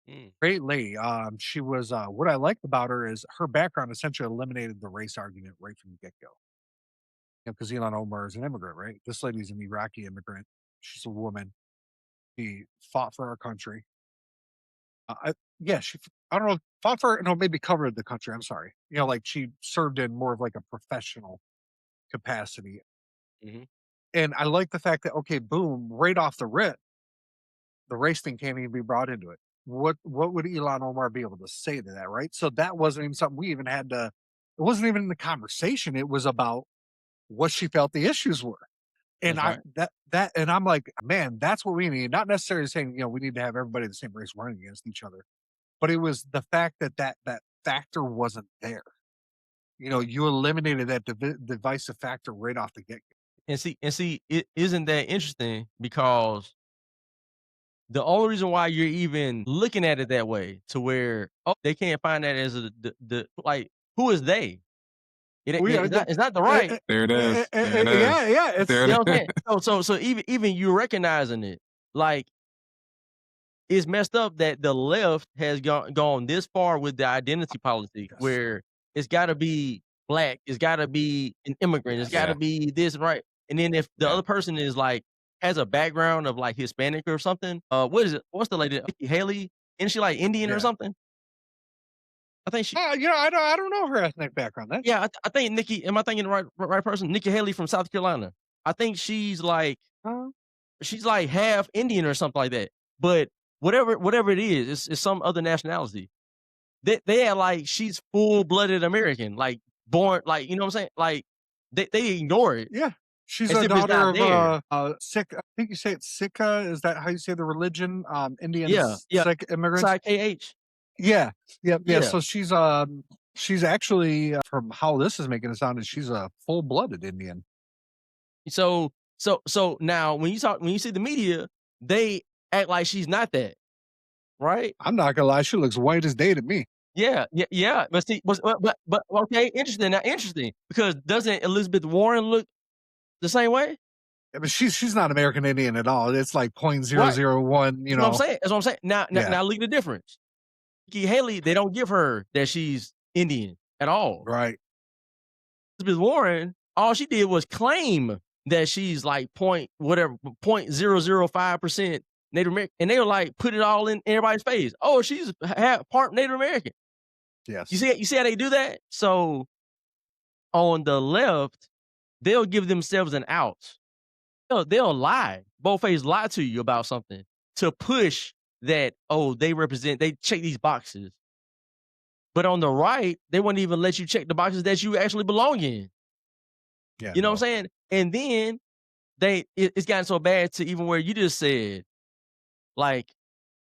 Mm. Great lady. She was, what I liked about her is her background essentially eliminated the race argument right from the get go. Because Elon Omar is an immigrant, right? This lady's an Iraqi immigrant. She's a woman. She fought for our country. Yeah, I don't know, fought for, no, maybe covered the country. I'm sorry. Like she served in more of like a professional capacity. Mhm. And I like the fact that, okay, boom, right off the rip, the race thing can't even be brought into it. What would Elon Omar be able to say to that, right? So that wasn't even something we even had to, it wasn't even in the conversation. It was about what she felt the issues were. And That's right. and I'm like, man, that's what we need. Not necessarily saying, we need to have everybody the same race running against each other, but it was the fact that that factor wasn't there. You eliminated that divisive factor right off the get go. And see, isn't that interesting? Because the only reason why you're even looking at it that way, to where, oh, they can't find that as the like, who is they? We are It's not the right. There it is. There it is. yeah, yeah. It's There You know it what I'm is. saying? So even you recognizing it, like, it's messed up that the left has gone this far with the identity politics, yes, where it's got to be black, it's got to be an immigrant, it's yes, got to Yeah. be this, right? And then if the Yeah. other person is like, has a background of like Hispanic or something, what is it? What's the lady? Nikki Haley? Isn't she like Indian or yeah. something? I think she. I don't know her ethnic background. That Yeah, I think Nikki. Am I thinking the right person? Nikki Haley from South Carolina. I think she's like half Indian or something like that. But whatever it is, it's some other nationality. They are like, she's full-blooded American, like born, like, you know what I'm saying? Like they ignore it yeah. She's as a if it's daughter not of there. Sikh. I think you say it's Sikha. Is that how you say the religion? Indian Yeah, yeah. Sikh immigrants. Side KH. Yeah, yeah, yeah. Yeah. So she's actually, from how this is making it sound, is she's a full blooded Indian. So now when you see the media, they act like she's not that, right? I'm not gonna lie, she looks white as day to me. Yeah, yeah, yeah. But see, but okay, interesting. Now, interesting, because doesn't Elizabeth Warren look the same way? I mean, she's not American Indian at all. It's like point zero Right. zero one. That's what I'm saying. That's what I'm saying. Yeah, Now look at the difference. Nikki Haley, they don't give her that she's Indian at all. right. Elizabeth Warren, all she did was claim that she's like 0.005% Native American, and they were like, put it all in everybody's face. Oh, she's half part Native American. Yes. You see how they do that? So on the left, they'll give themselves an out. They'll lie, boldface lie to you about something to push that, oh, they check these boxes. But on the right, they wouldn't even let you check the boxes that you actually belong in. Yeah. You know what I'm saying? And then it's gotten so bad to even where you just said, like,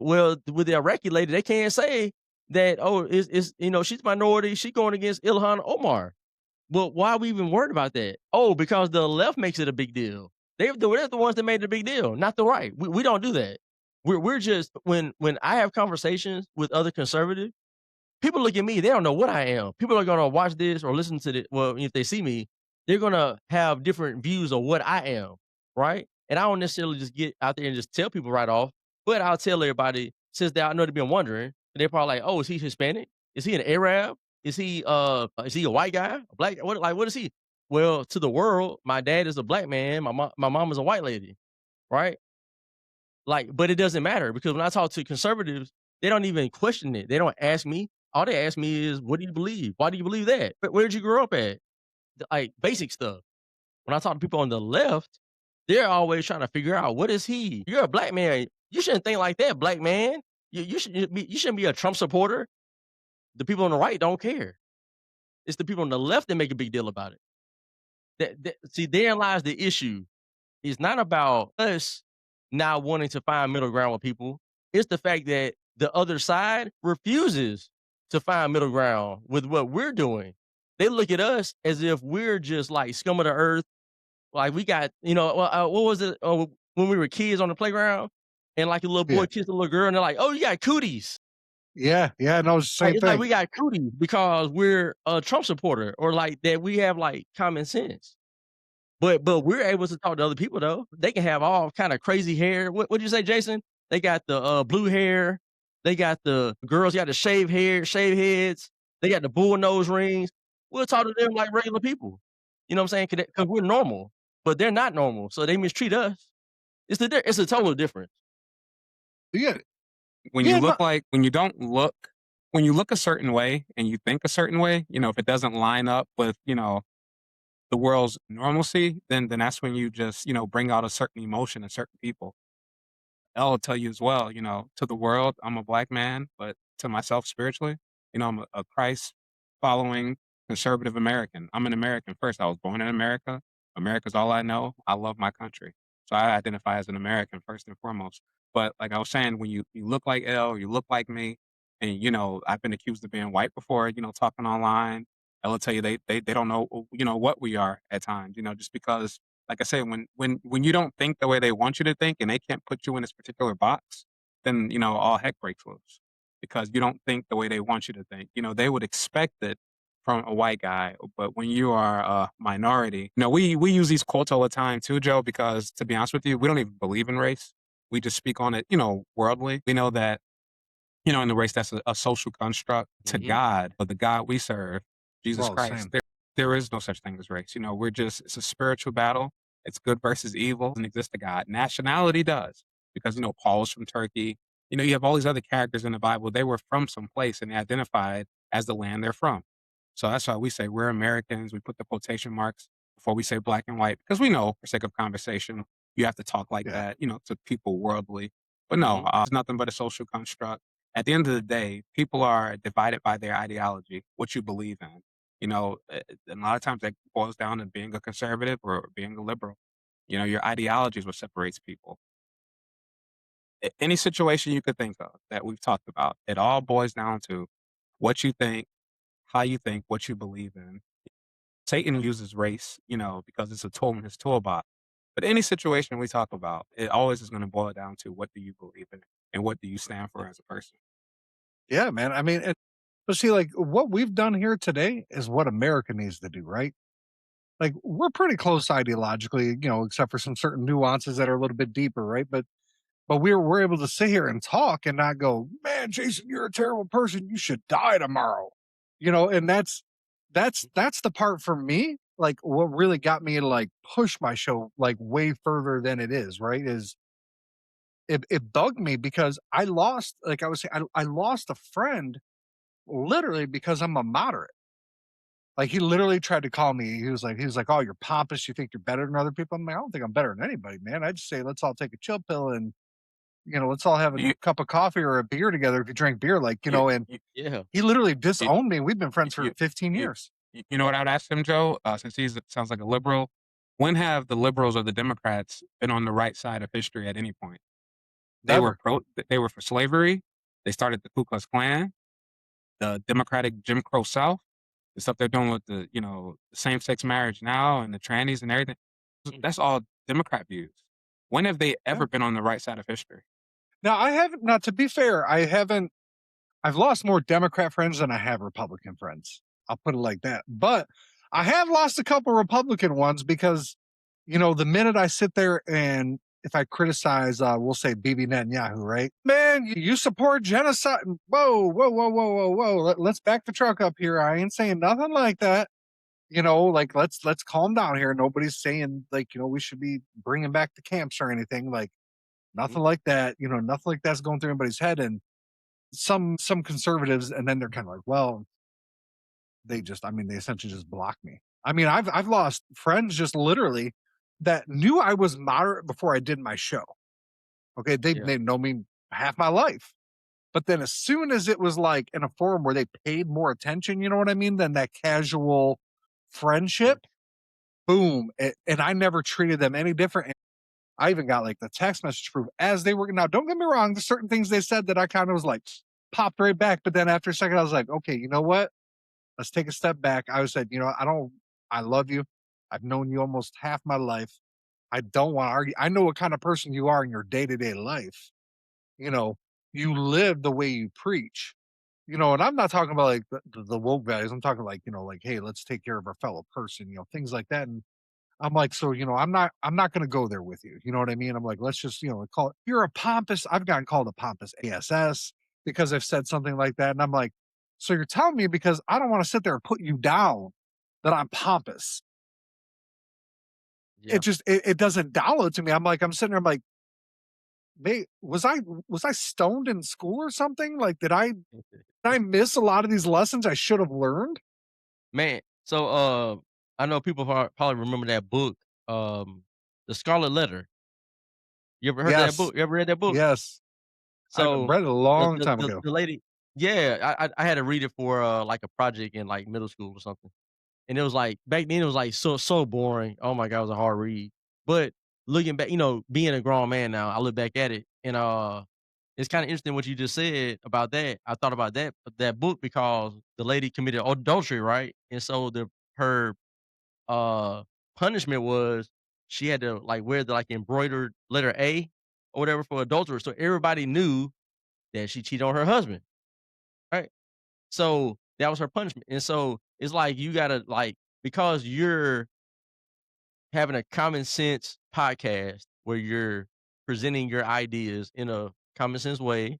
well, with the Iraqi lady, they can't say that, oh, it's she's minority, she going against Ilhan Omar. But why are we even worried about that? Oh, because the left makes it a big deal. They're the ones that made it a big deal, not the right. We don't do that. We're just, when I have conversations with other conservatives, people look at me, they don't know what I am. People are gonna watch this or listen to it. Well, if they see me, they're gonna have different views of what I am, right? And I don't necessarily just get out there and just tell people right off, but I'll tell everybody, since I know they've been wondering, they're probably like, oh, is he Hispanic? Is he an Arab? Is he a white guy? A black? What is he? Well, to the world, my dad is a black man, my mom is a white lady, right? Like, but it doesn't matter, because when I talk to conservatives, they don't even question it. They don't ask me. All they ask me is, what do you believe? Why do you believe that? Where'd you grow up at? Like, basic stuff. When I talk to people on the left, they're always trying to figure out, what is he? You're a black man. You shouldn't think like that, black man. You shouldn't be a Trump supporter. The people on the right don't care. It's the people on the left that make a big deal about it. See, therein lies the issue. It's not about us not wanting to find middle ground with people. It's the fact that the other side refuses to find middle ground with what we're doing. They look at us as if we're just like scum of the earth. Like, we got, what was it when we were kids on the playground, and like a little boy Yeah. kissed a little girl, and they're like, oh, you got cooties. Yeah, yeah, no, it's the Like, same it's like thing. we got cooties because we're a Trump supporter or like that we have like common sense. But we're able to talk to other people though. They can have all kind of crazy hair. What'd you say, Jason? They got the blue hair. They got the girls got the shaved hair, shaved heads. They got the bull nose rings. We'll talk to them like regular people. You know what I'm saying? Because we're normal, but they're not normal, so they mistreat us. It's a total difference. Yeah, When you yeah, no, look like when you look a certain way and you think a certain way, if it doesn't line up with, the world's normalcy, then that's when you just, bring out a certain emotion in certain people. I'll tell you as well, to the world, I'm a black man, but to myself spiritually, I'm a Christ following conservative American. I'm an American first. I was born in America. America's all I know. I love my country. So I identify as an American first and foremost. But like I was saying, when you look like L, you look like me, and I've been accused of being white before, talking online. I'll tell you they don't know, what we are at times, just because like I say, when you don't think the way they want you to think and they can't put you in this particular box, then, all heck breaks loose because you don't think the way they want you to think. They would expect it from a white guy, but when you are a minority, we use these quotes all the time too, Joe, because to be honest with you, we don't even believe in race. We just speak on it, worldly. We know that in the race, that's a social construct to Mhm. God, but the God we serve, we're Jesus all the Christ, same. there is no such thing as race. It's a spiritual battle. It's good versus evil. It doesn't exist to God. Nationality does, because, Paul was from Turkey. You have all these other characters in the Bible. They were from some place and they identified as the land they're from. So that's why we say we're Americans. We put the quotation marks before we say black and white, because we know, for sake of conversation, you have to talk like Yeah, that, to people worldly. But no, Mhm. it's nothing but a social construct. At the end of the day, people are divided by their ideology, what you believe in. A lot of times that boils down to being a conservative or being a liberal. Your ideology is what separates people. Any situation you could think of that we've talked about, it all boils down to what you think, how you think, what you believe in. Satan uses race, because it's a tool in his toolbox. But any situation we talk about, it always is going to boil down to what do you believe in and what do you stand for as a person. yeah, man. I mean, but see, like what we've done here today is what America needs to do, right? Like we're pretty close ideologically, except for some certain nuances that are a little bit deeper, right? But we're able to sit here and talk and not go, man, Jason, you're a terrible person. You should die tomorrow. And that's the part for me. Like what really got me to like push my show like way further than it is, right? Is it bugged me because I lost, like I was saying, I lost a friend literally because I'm a moderate. Like he literally tried to call me. He was like, "Oh, you're pompous. You think you're better than other people." I'm like, "I don't think I'm better than anybody, man. I just say let's all take a chill pill and let's all have a You, cup of coffee or a beer together if you drink beer." Like you, and you, Yeah. he literally you, disowned me. We've been friends for you, 15 you, years. you know what I would ask him, Joe? Since he sounds like a liberal, when have the liberals or the Democrats been on the right side of history at any point? They were Never. they were for slavery. They started the Ku Klux Klan, the Democratic Jim Crow South, the stuff they're doing with the same sex marriage now and the trannies and everything. Mm. That's all Democrat views. When have they Yeah. ever been on the right side of history? Now I haven't. Now to be fair, I haven't. I've lost more Democrat friends than I have Republican friends. I'll put it like that. But I have lost a couple Republican ones because, the minute I sit there and if I criticize, we'll say Bibi Netanyahu, right? Man, you support genocide. Whoa, whoa, whoa, whoa, whoa, whoa. Let's back the truck up here. I ain't saying nothing like that. Like let's calm down here. Nobody's saying like we should be bringing back the camps or anything. Like Mhm. nothing like that. Nothing like that's going through anybody's head. And some conservatives, and then they're kind of like, well, they essentially just block me. I mean, I've lost friends just literally that knew I was moderate before I did my show. Okay, they Yeah. they know me half my life. But then as soon as it was like in a forum where they paid more attention, you know what I mean, than that casual Mhm. friendship, boom. And I never treated them any different. I even got like the text message proof as they were. Now, don't get me wrong, there's certain things they said that I kind of was like popped right back. But then after a second, I was like, okay, you know what? Let's take a step back. I said, I love you. I've known you almost half my life. I don't want to argue. I know what kind of person you are in your day to day life. You know, you live the way you preach. And I'm not talking about like the woke guys. I'm talking like, like, hey, let's take care of our fellow person, things like that. And I'm like, so, I'm not going to go there with you. You know what I mean? I'm like, let's just, call it, you're a pompous. I've gotten called a pompous ASS because I've said something like that. And I'm like, so you're telling me because I don't want to sit there and put you down that I'm pompous. Yeah. It doesn't download to me. I'm sitting there, I'm like, mate, was I stoned in school or something? Like, did I miss a lot of these lessons I should have learned? Man, so, I know people probably remember that book, The Scarlet Letter. You ever heard of that Yes. book? You ever read that book? Yes. I So, read it a the long the time the ago. the lady yeah, I had to read it for, like, a project in, like, middle school or something, and it was, like back then, it was, like, so boring. Oh my god, it was a hard read, but looking back, being a grown man now, I look back at it, and, it's kinda interesting what you just said about that. I thought about that book because the lady committed adultery, right? And so her uh, punishment was she had to, like, wear the, like, embroidered letter A or whatever for adultery, so everybody knew that she cheated on her husband, right? So, that was her punishment, and so, it's like you gotta, like because you're having a common sense podcast where you're presenting your ideas in a common sense way,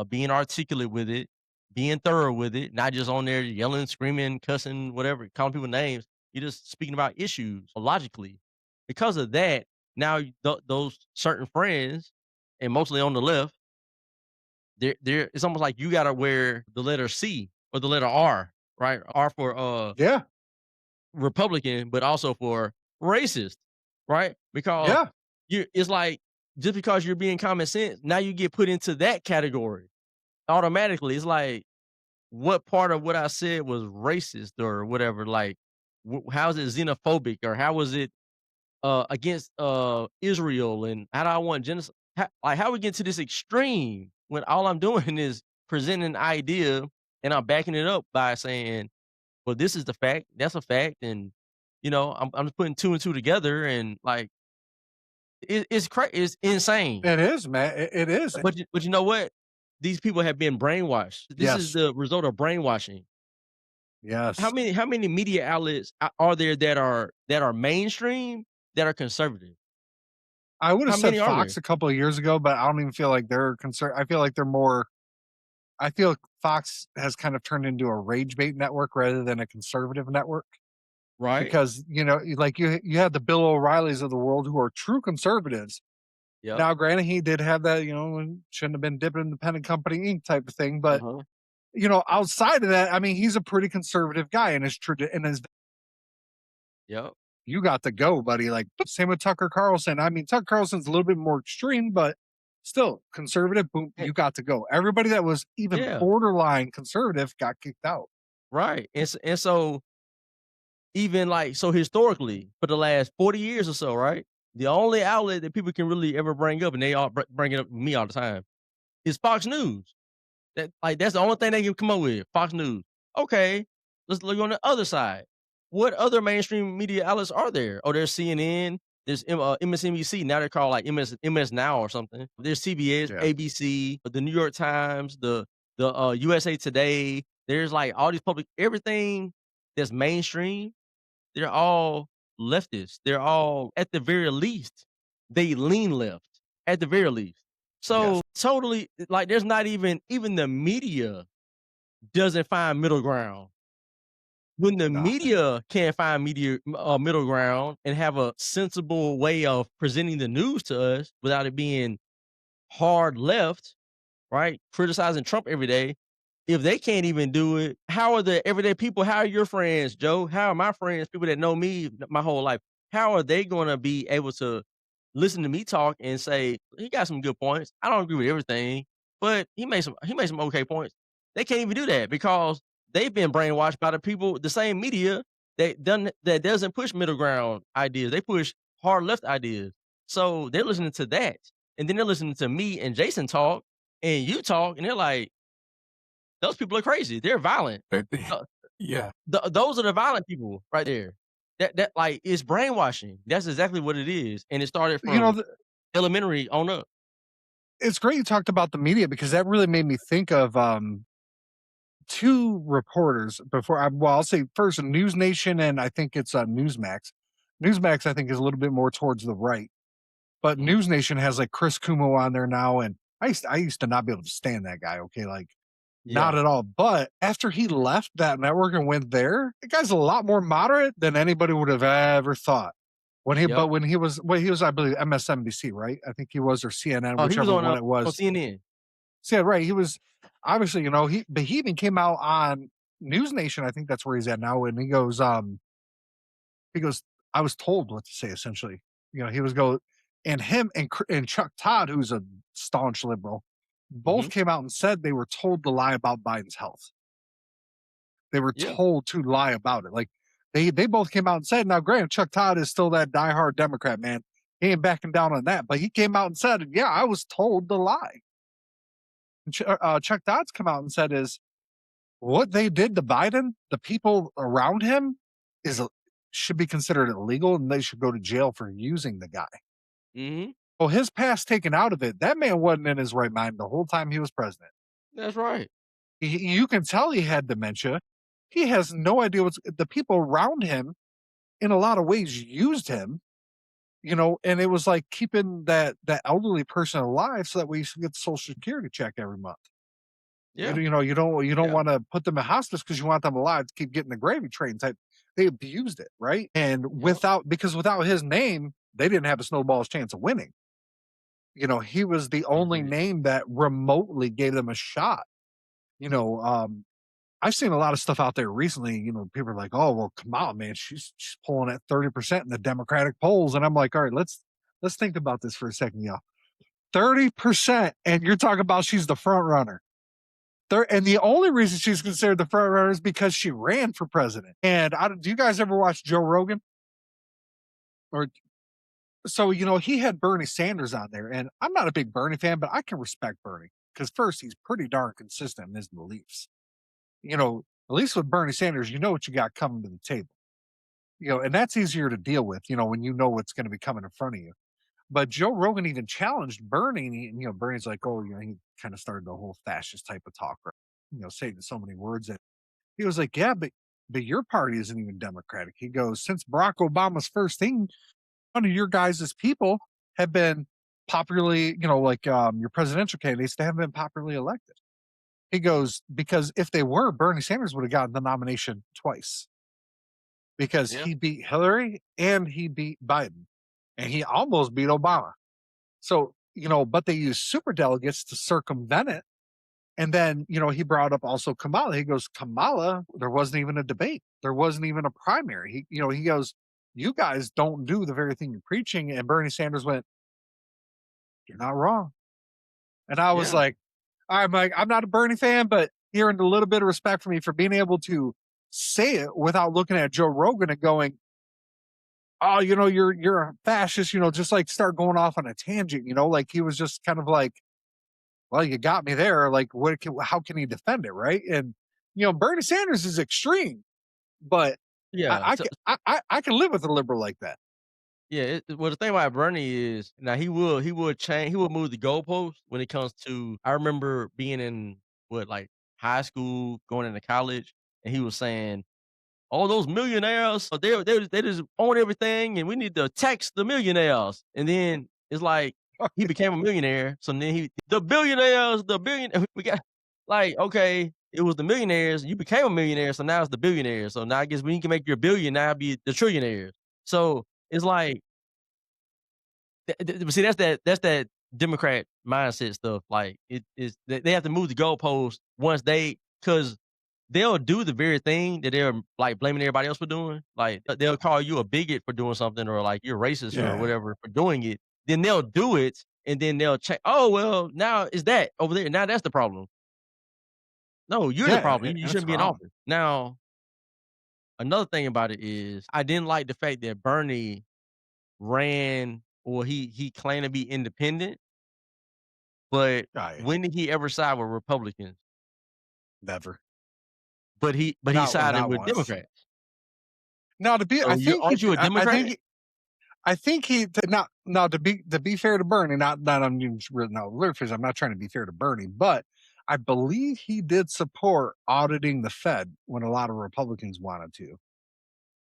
being articulate with it, being thorough with it, not just on there yelling, screaming, cussing, whatever, calling people names. You're just speaking about issues logically. Because of that, now those certain friends, and mostly on the left, they're it's almost like you gotta wear the letter C or the letter R, right? R for Yeah. Republican, but also for racist, right? Because Yeah. it's like just because you're being common sense, now you get put into that category automatically. It's like, what part of what I said was racist or whatever? Like, how is it xenophobic or how was it against Israel? And how do I want genocide? How we get to this extreme when all I'm doing is presenting an idea and I'm backing it up by saying, well, this is the fact, that's a fact, and I'm just putting two and two together, and like it's insane. It is, man. It is. But you know what? These people have been brainwashed. This is Yes. the result of brainwashing. How Yes. many media outlets are there that are mainstream, that are conservative? I would have How said many are there? Fox a couple of years ago, but I don't even feel like they're concerned. I feel like they're more. I feel like Fox has kind of turned into a rage bait network rather than a conservative network Right? because like you had the Bill O'Reillys of the world who are true conservatives. Yep. Now, granted, he did have that, and shouldn't have been dipping independent company ink type of thing, but Uh-huh. outside of that, I mean, he's a pretty conservative guy, and his Yep. you got to go, buddy. Like same with Tucker Carlson. I mean, Tucker Carlson's a little bit more extreme, but still conservative. Boom, Eh, you got to go. Everybody that was even yeah. borderline conservative got kicked out. Right. And so even like so historically for the last 40 years or so, right? The only outlet that people can really ever bring up, and they all bring it up to me all the time, is Fox News. That's the only thing they can come up with. Fox News. Okay, let's look on the other side. What other mainstream media outlets are there? Oh, there's CNN. There's MSNBC. Now they're called like MS Now or something. There's CBS, Yeah. ABC, the New York Times, the USA Today. There's like all these public everything that's mainstream. They're all leftists. They're all, at the very least, they lean left, at the very least. Yes. So, totally, like, there's not even the media doesn't find middle ground. When the Nah. media can't find middle ground and have a sensible way of presenting the news to us without it being hard left, right? Criticizing Trump every day. If they can't even do it, how are the everyday people? How are your friends, Joe? How are my friends, people that know me my whole life? How are they gonna be able to listen to me talk and say, he got some good points. I don't agree with everything, but he made some okay points. They can't even do that because they've been brainwashed by the people, the same media that doesn't push middle ground ideas. They push hard left ideas. So they're listening to that. And then they're listening to me and Jason talk and you talk, and they're like, those people are crazy. They're violent. Uh, Yeah. those are the violent people right there. That like it's brainwashing. That's exactly what it is, and it started You from know, elementary on up. it's great you talked about the media because that really made me think of two reporters before. Well, I'll say first News Nation, and I think it's Newsmax. Newsmax, I think, is a little bit more towards the right, but Mhm. News Nation has like Chris Kumo on there now, and I used to not be able to stand that guy. Okay, like not Yeah. at all. But after he left that network and went there, the guy's a lot more moderate than anybody would have ever thought. Yep. When he was, I believe MSNBC, right? I think he was, or CNN, Oh, he was whichever one it on was. CNN. So, yeah, right. He was obviously, but he even came out on News Nation. I think that's where he's at now. And he goes, I was told what to say, essentially. He was and him and Chuck Todd, who's a staunch liberal, both Mhm. came out and said they were told to lie about Biden's health. They were Yeah. told to lie about it. Like they both came out and said, now granted, Chuck Todd is still that diehard Democrat, man. He ain't backing down on that. But he came out and said, yeah, I was told to lie. And Chuck Todd's come out and said is what they did to Biden, the people around him, is should be considered illegal, and they should go to jail for using the guy. Mhm. Well, his past taken out of it, that man wasn't in his right mind the whole time he was president. That's right. You can tell he had dementia. He has no idea the people around him in a lot of ways used him, and it was like keeping that elderly person alive so that we get the social security check every month. Yeah. You don't Yeah. want to put them in hospice because you want them alive to keep getting the gravy train type. They abused it, right? And Yep. without his name, they didn't have a snowball's chance of winning. He was the only Agreed. name that remotely gave them a shot. You know, I've seen a lot of stuff out there recently. People are like, "Oh, well, come on, man, she's pulling at 30% in the Democratic polls," and I'm like, "All right, let's think about this for a second, y'all. 30%, and you're talking about she's the front runner. And the only reason she's considered the front runner is because she ran for president. And do you guys ever watch Joe Rogan? Or so he had Bernie Sanders on there, and I'm not a big Bernie fan, but I can respect Bernie because first he's pretty darn consistent in his beliefs. At least with Bernie Sanders, you know what you got coming to the table. And that's easier to deal with. When you know what's going to be coming in front of you. But Joe Rogan even challenged Bernie, and Bernie's like, oh, he kind of started the whole fascist type of talk, right? Saying so many words that he was like, yeah, but your party isn't even Democratic. He goes, since Barack Obama's first thing, none of your guys' people have been popularly, like your presidential candidates, they haven't been popularly elected. He goes, because if they were, Bernie Sanders would have gotten the nomination twice because Yeah. he beat Hillary and he beat Biden and he almost beat Obama. So, but they use super delegates to circumvent it. And then, he brought up also Kamala. He goes, Kamala, there wasn't even a debate. There wasn't even a primary. He goes, you guys don't do the very thing you're preaching. And Bernie Sanders went, you're not wrong. And I was Yeah. like, I'm not a Bernie fan, but hearing a little bit of respect for me for being able to say it without looking at Joe Rogan and going, oh, you're a fascist, just like start going off on a tangent, like he was just kind of like, well, you got me there. Like, how can he defend it, right? And Bernie Sanders is extreme, but Yeah. So I can live with a liberal like that. yeah, well, the thing about Bernie is now he would move the goalpost when it comes to I remember being in like high school, going into college, and he was saying, all those millionaires, they just own everything, and we need to tax the millionaires. And then it's like he became a millionaire, so then the billion we got like, okay, it was the millionaires, you became a millionaire, so now it's the billionaires. So now I guess when you can make your billion, now it'd be the trillionaires. So it's like see, that's that Democrat mindset stuff. Like it is they have to move the goalposts once because they'll do the very thing that they're like blaming everybody else for doing. Like they'll call you a bigot for doing something, or like you're racist or Yeah. whatever for doing it. Then they'll do it, and then they'll change. Oh well, now is that over there? Now that's the problem. No, you're the Yeah, problem. You it's shouldn't be in wrong. office. Now another thing about it is I didn't like the fact that Bernie ran or he claimed to be independent, but I when did he ever side with Republicans? never. But he sided Not with once. Democrats. Now So you aren't you a Democrat? I think he now to be fair to Bernie, not I'm using no lyrics. I'm not trying to be fair to Bernie, but I believe he did support auditing the Fed when a lot of Republicans wanted to,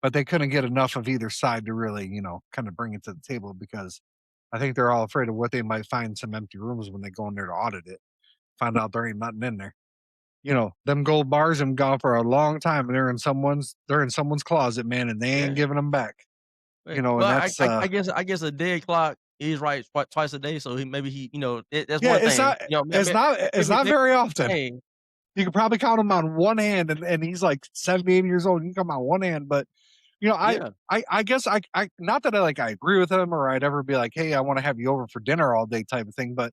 but they couldn't get enough of either side to really, kind of bring it to the table because I think they're all afraid of what they might find in some empty rooms when they go in there to audit it. Find out there ain't nothing in there. Them gold bars have gone for a long time and they're in someone's closet, man, and they ain't Yeah. giving them back. Right. And Well, that's I guess a dead clock is right twice a day, so he that's yeah, one it's thing. not it's not it's not Maybe very often. hey, You could probably count him on one hand, and he's like 78 years old. You can count him on one hand, but I yeah. I guess I not that I agree with him or I'd ever be like, hey, I want to have you over for dinner all day type of thing, but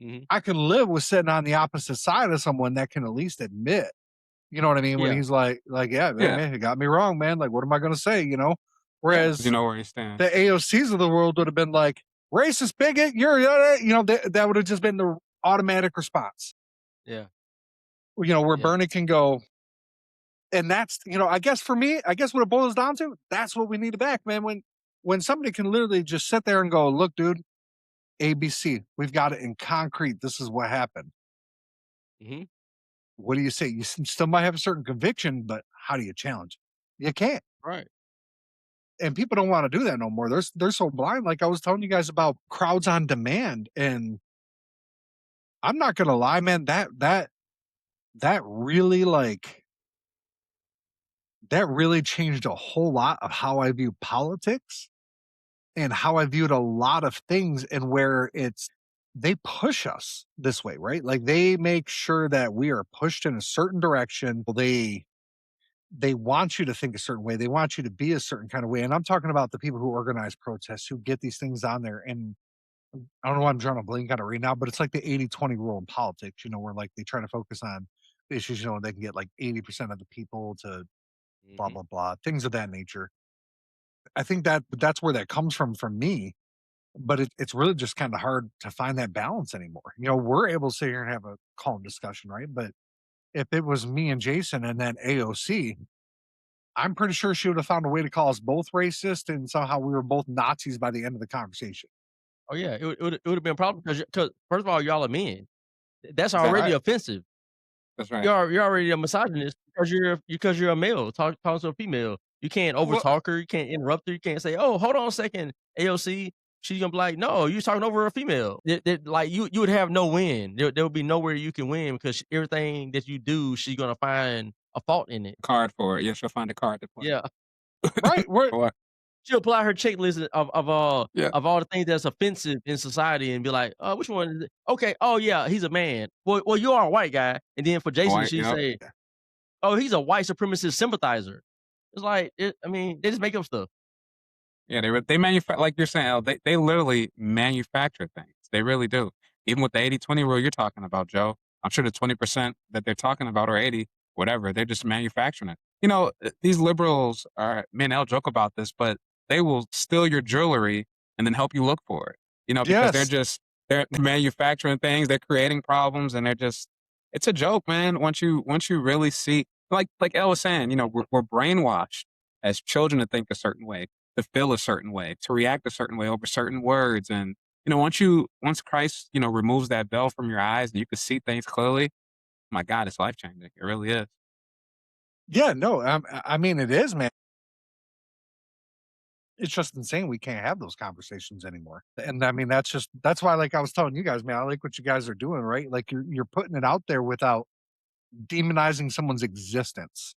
Mhm. I can live with sitting on the opposite side of someone that can at least admit, you know what I mean, when Yeah. he's like, yeah, Yeah, man, it got me wrong, man. Like, what am I gonna say? Yeah. 'cause you Whereas know where he the stands. AOCs of the world would have been like, racist bigot, that would have just been the automatic response. Yeah. Where Yeah. Bernie can go, and that's I guess for me, I guess what it boils down to, that's what we need back, man. When somebody can literally just sit there and go, look, dude, ABC, we've got it in concrete. This is what happened. Mhm. What do you say? You still might have a certain conviction, but how do you challenge it? You can't. Right. And people don't want to do that no more. They're so blind. Like I was telling you guys about crowds on demand, and I'm not gonna lie, man. That really that really changed a whole lot of how I view politics and how I viewed a lot of things, and where they push us this way, right? Like they make sure that we are pushed in a certain direction. They want you to think a certain way. They want you to be a certain kind of way. And I'm talking about the people who organize protests, who get these things on there. And I don't know why I'm drawing a blank on it right now, but it's like the 80-20 rule in politics, where like they try to focus on issues, they can get like 80% of the people to blah, Mhm. blah, blah, things of that nature. I think that's where that comes from for me. But it's really just kind of hard to find that balance anymore. We're able to sit here and have a calm discussion, right? But if it was me and Jason and then AOC, I'm pretty sure she would have found a way to call us both racist, and somehow we were both Nazis by the end of the conversation. Oh, yeah. It would have been a problem because first of all, y'all are men. That's Exactly. already Right. offensive. That's right. You're already a misogynist because you're a male talking to a female. You can't Well, overtalk her. You can't interrupt her. You can't say, "Oh, hold on a second, AOC." She's gonna be like, "No, you're talking over a female." Like you would have no win. There would be nowhere you can win because everything that you do, she's gonna find a fault in it. Card for it. Yeah, she'll find a card to play. Yeah, right. Boy, she'll apply her checklist yeah. of all the things that's offensive in society and be like, "Oh, which one is it? Okay, oh yeah, he's a man. Well, you are a white guy." And then for Jason, White, she yep. say, "Oh, he's a white supremacist sympathizer." It's like, I mean, they just make up stuff. Yeah, they manufacture like you're saying, they literally manufacture things. They really do. Even with the 80-20 rule you're talking about, Joe, I'm sure the 20% that they're talking about or 80, whatever, they're just manufacturing it. These liberals are men, they'll joke about this, but they will steal your jewelry and then help you look for it. Because Yes. they're manufacturing things, they're creating problems, and it's a joke, man. Once you really see, like Elle was saying, we're brainwashed as children to think a certain way, to feel a certain way, to react a certain way over certain words. And, once Christ, removes that veil from your eyes and you can see things clearly, my God, it's life changing. It really is. Yeah. No. I mean, it is, man. It's just insane. We can't have those conversations anymore. And I mean, that's why, like I was telling you guys, man, I like what you guys are doing, right? Like you're putting it out there without demonizing someone's existence.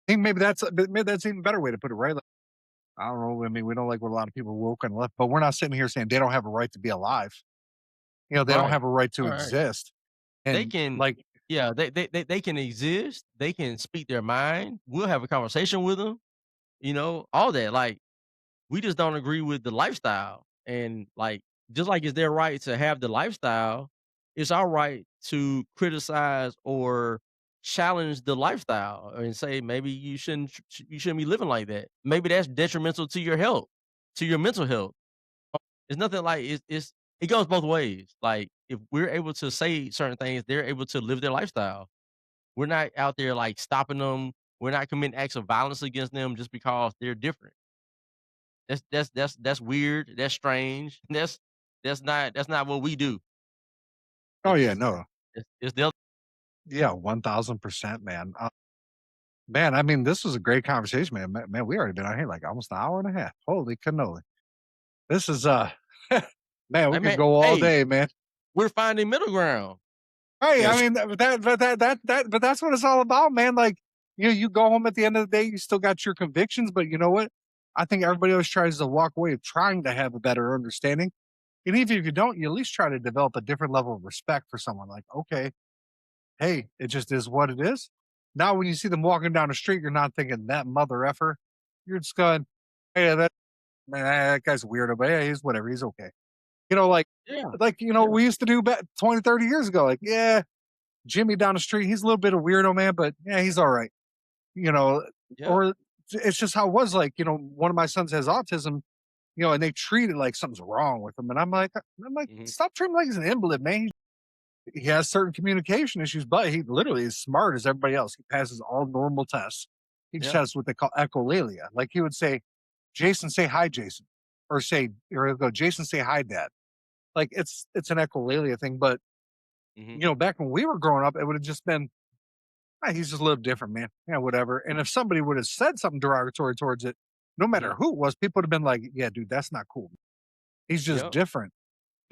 I think maybe that's an even better way to put it, right? Like, I don't know. I mean, we don't like what a lot of people woke and left, but we're not sitting here saying they don't have a right to be alive. They don't Right. have a right to Right. exist. They And can, like, yeah, they can exist. They can speak their mind. We'll have a conversation with them. All that. Like we just don't agree with the lifestyle, and like just like it's their right to have the lifestyle, it's our right to criticize or challenge the lifestyle and say maybe you shouldn't be living like that. Maybe that's detrimental to your health, to your mental health. It's nothing like it goes both ways. Like if we're able to say certain things, they're able to live their lifestyle. We're not out there like stopping them. We're not committing acts of violence against them just because they're different. That's weird. That's strange. That's not what we do. oh It, yeah, it's no, it's their Yeah, 1000%, man. Man, I mean, this was a great conversation, man. Man, we already been out here like almost an hour and a half. Holy cannoli! This is man, we Hey could man, go all hey, day, man. we're finding middle ground. Right? I Yes. mean, but that's what it's all about, man. Like, you go home at the end of the day, you still got your convictions, but you know what? I think everybody always tries to walk away trying to have a better understanding. And even if you don't, you at least try to develop a different level of respect for someone. Like, okay, hey, it just is what it is. Now, when you see them walking down the street, you're not thinking that mother effer. You're just going, hey, that man, that guy's a weirdo, but yeah, he's whatever. He's okay. You know, Yeah, like, we used to do back 20, 30 years ago. Like, yeah, Jimmy down the street, he's a little bit of weirdo, man, but yeah, he's all right. You know, yep, or it's just how it was. Like, one of my sons has autism, and they treat it like something's wrong with him. And I'm like, mhm, stop treating him like he's an invalid, man. He has certain communication issues, but he literally is smart as everybody else. He passes all normal tests. He just yeah, has what they call echolalia. Like he would say, Jason, say hi, Jason. Or he'll go, Jason, say hi, Dad. Like it's an echolalia thing. But mhm, back when we were growing up, it would have just been, he's just a little different, man. Yeah, whatever. And if somebody would have said something derogatory towards it, no matter mhm, who it was, people would have been like, yeah, dude, that's not cool. He's just yep, different.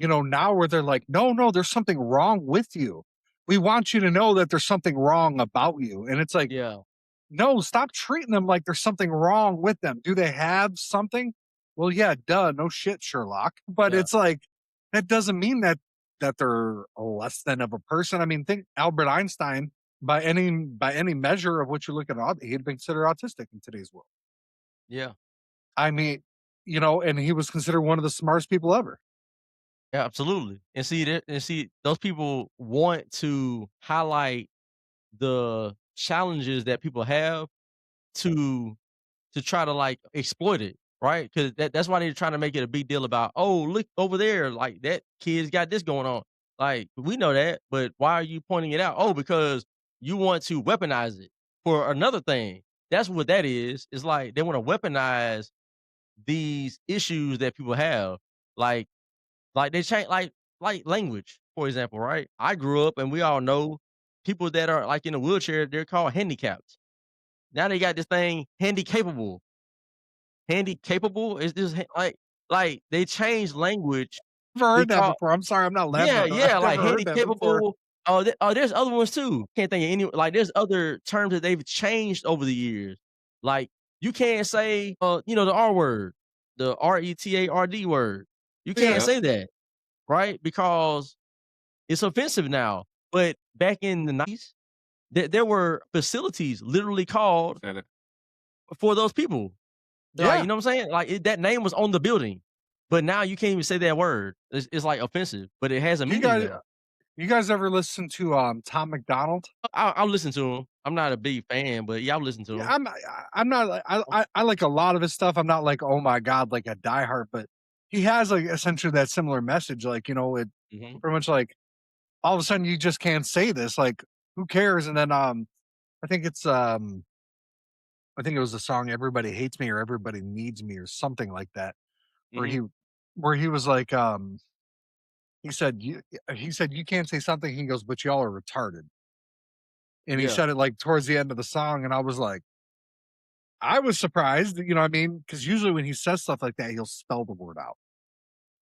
Now where they're like, no, no, there's something wrong with you. We want you to know that there's something wrong about you. And it's like, yeah, no, stop treating them like there's something wrong with them. Do they have something? Well, yeah, duh, no shit, Sherlock. But yeah, it's like, that doesn't mean that they're less than of a person. I mean, think Albert Einstein, by any measure of what you look at, he'd been considered autistic in today's world. yeah, I mean, and he was considered one of the smartest people ever. yeah, absolutely. And see, those people want to highlight the challenges that people have to try to, like, exploit it, right? Because that's why they're trying to make it a big deal about, "Oh, look over there, like, that kid's got this going on." Like, we know that, but why are you pointing it out? "Oh, because you want to weaponize it for another thing." That's what that is. It's like they wanna weaponize these issues that people have. Like they change like language, for example, right? I grew up and we all know people that are, like, in a wheelchair, they're called handicapped. Now they got this thing, handy-capable. Handy-capable is just like they changed language Never heard that because before. I'm sorry, I'm not laughing. yeah, I've yeah, like never heard that before. handy-capable. There's other ones too. Can't think of any, like, there's other terms that they've changed over the years. Like, you can't say, the R word, the RETARD word. You Yeah, can't Yep. say that, right? Because it's offensive now. But back in the 90s, there were facilities literally called Said it. for those people. Like, yeah. you know what I'm saying? Like, that name was on the building, but now you can't even say that word. It's, like, offensive, but it has a You meaning guys, now. you guys ever listen to Tom McDonald? I'll listen to him. I'm not a big fan, but yeah, I'll listen to Yeah, him. I'm not like I like a lot of his stuff. I'm not like, oh my god, like a diehard, but he has like essentially that similar message. Like, it Mhm. pretty much like all of a sudden you just can't say this. Like, who cares? And then I think it's I think it was the song "Everybody Hates Me" or "Everybody Needs Me" or something like that, where Mhm. he was like he said you can't say something. He goes, but y'all are retarded. And he Yeah. said it like towards the end of the song, and I was like, I was surprised, what I mean? Because usually when he says stuff like that, he'll spell the word out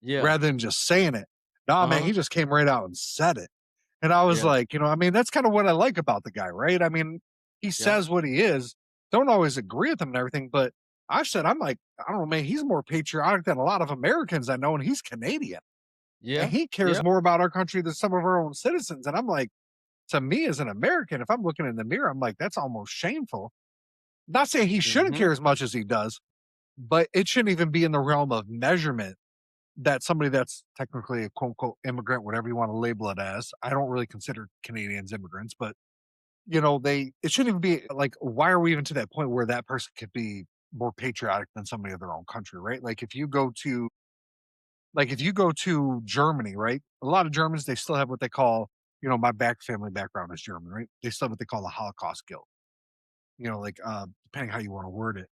Yeah. rather than just saying it. Nah, man, Uh-huh. he just came right out and said it. And I was Yeah. like, I mean, that's kind of what I like about the guy, right? I mean, he Yeah. says what he is. Don't always agree with him and everything, but I'm like, I don't know, man, he's more patriotic than a lot of Americans I know, and he's Canadian. And Yeah. he cares Yeah. more about our country than some of our own citizens. And I'm like, to me as an American, if I'm looking in the mirror, I'm like, that's almost shameful. Not saying he shouldn't Mhm. care as much as he does, but it shouldn't even be in the realm of measurement that somebody that's technically a quote unquote immigrant, whatever you want to label it as. I don't really consider Canadians immigrants, but it shouldn't even be like, why are we even to that point where that person could be more patriotic than somebody of their own country, right? Like if you go to Germany, right? A lot of Germans, they still have what they call, my family background is German, right? They still have what they call the Holocaust guilt, depending how you want to word it.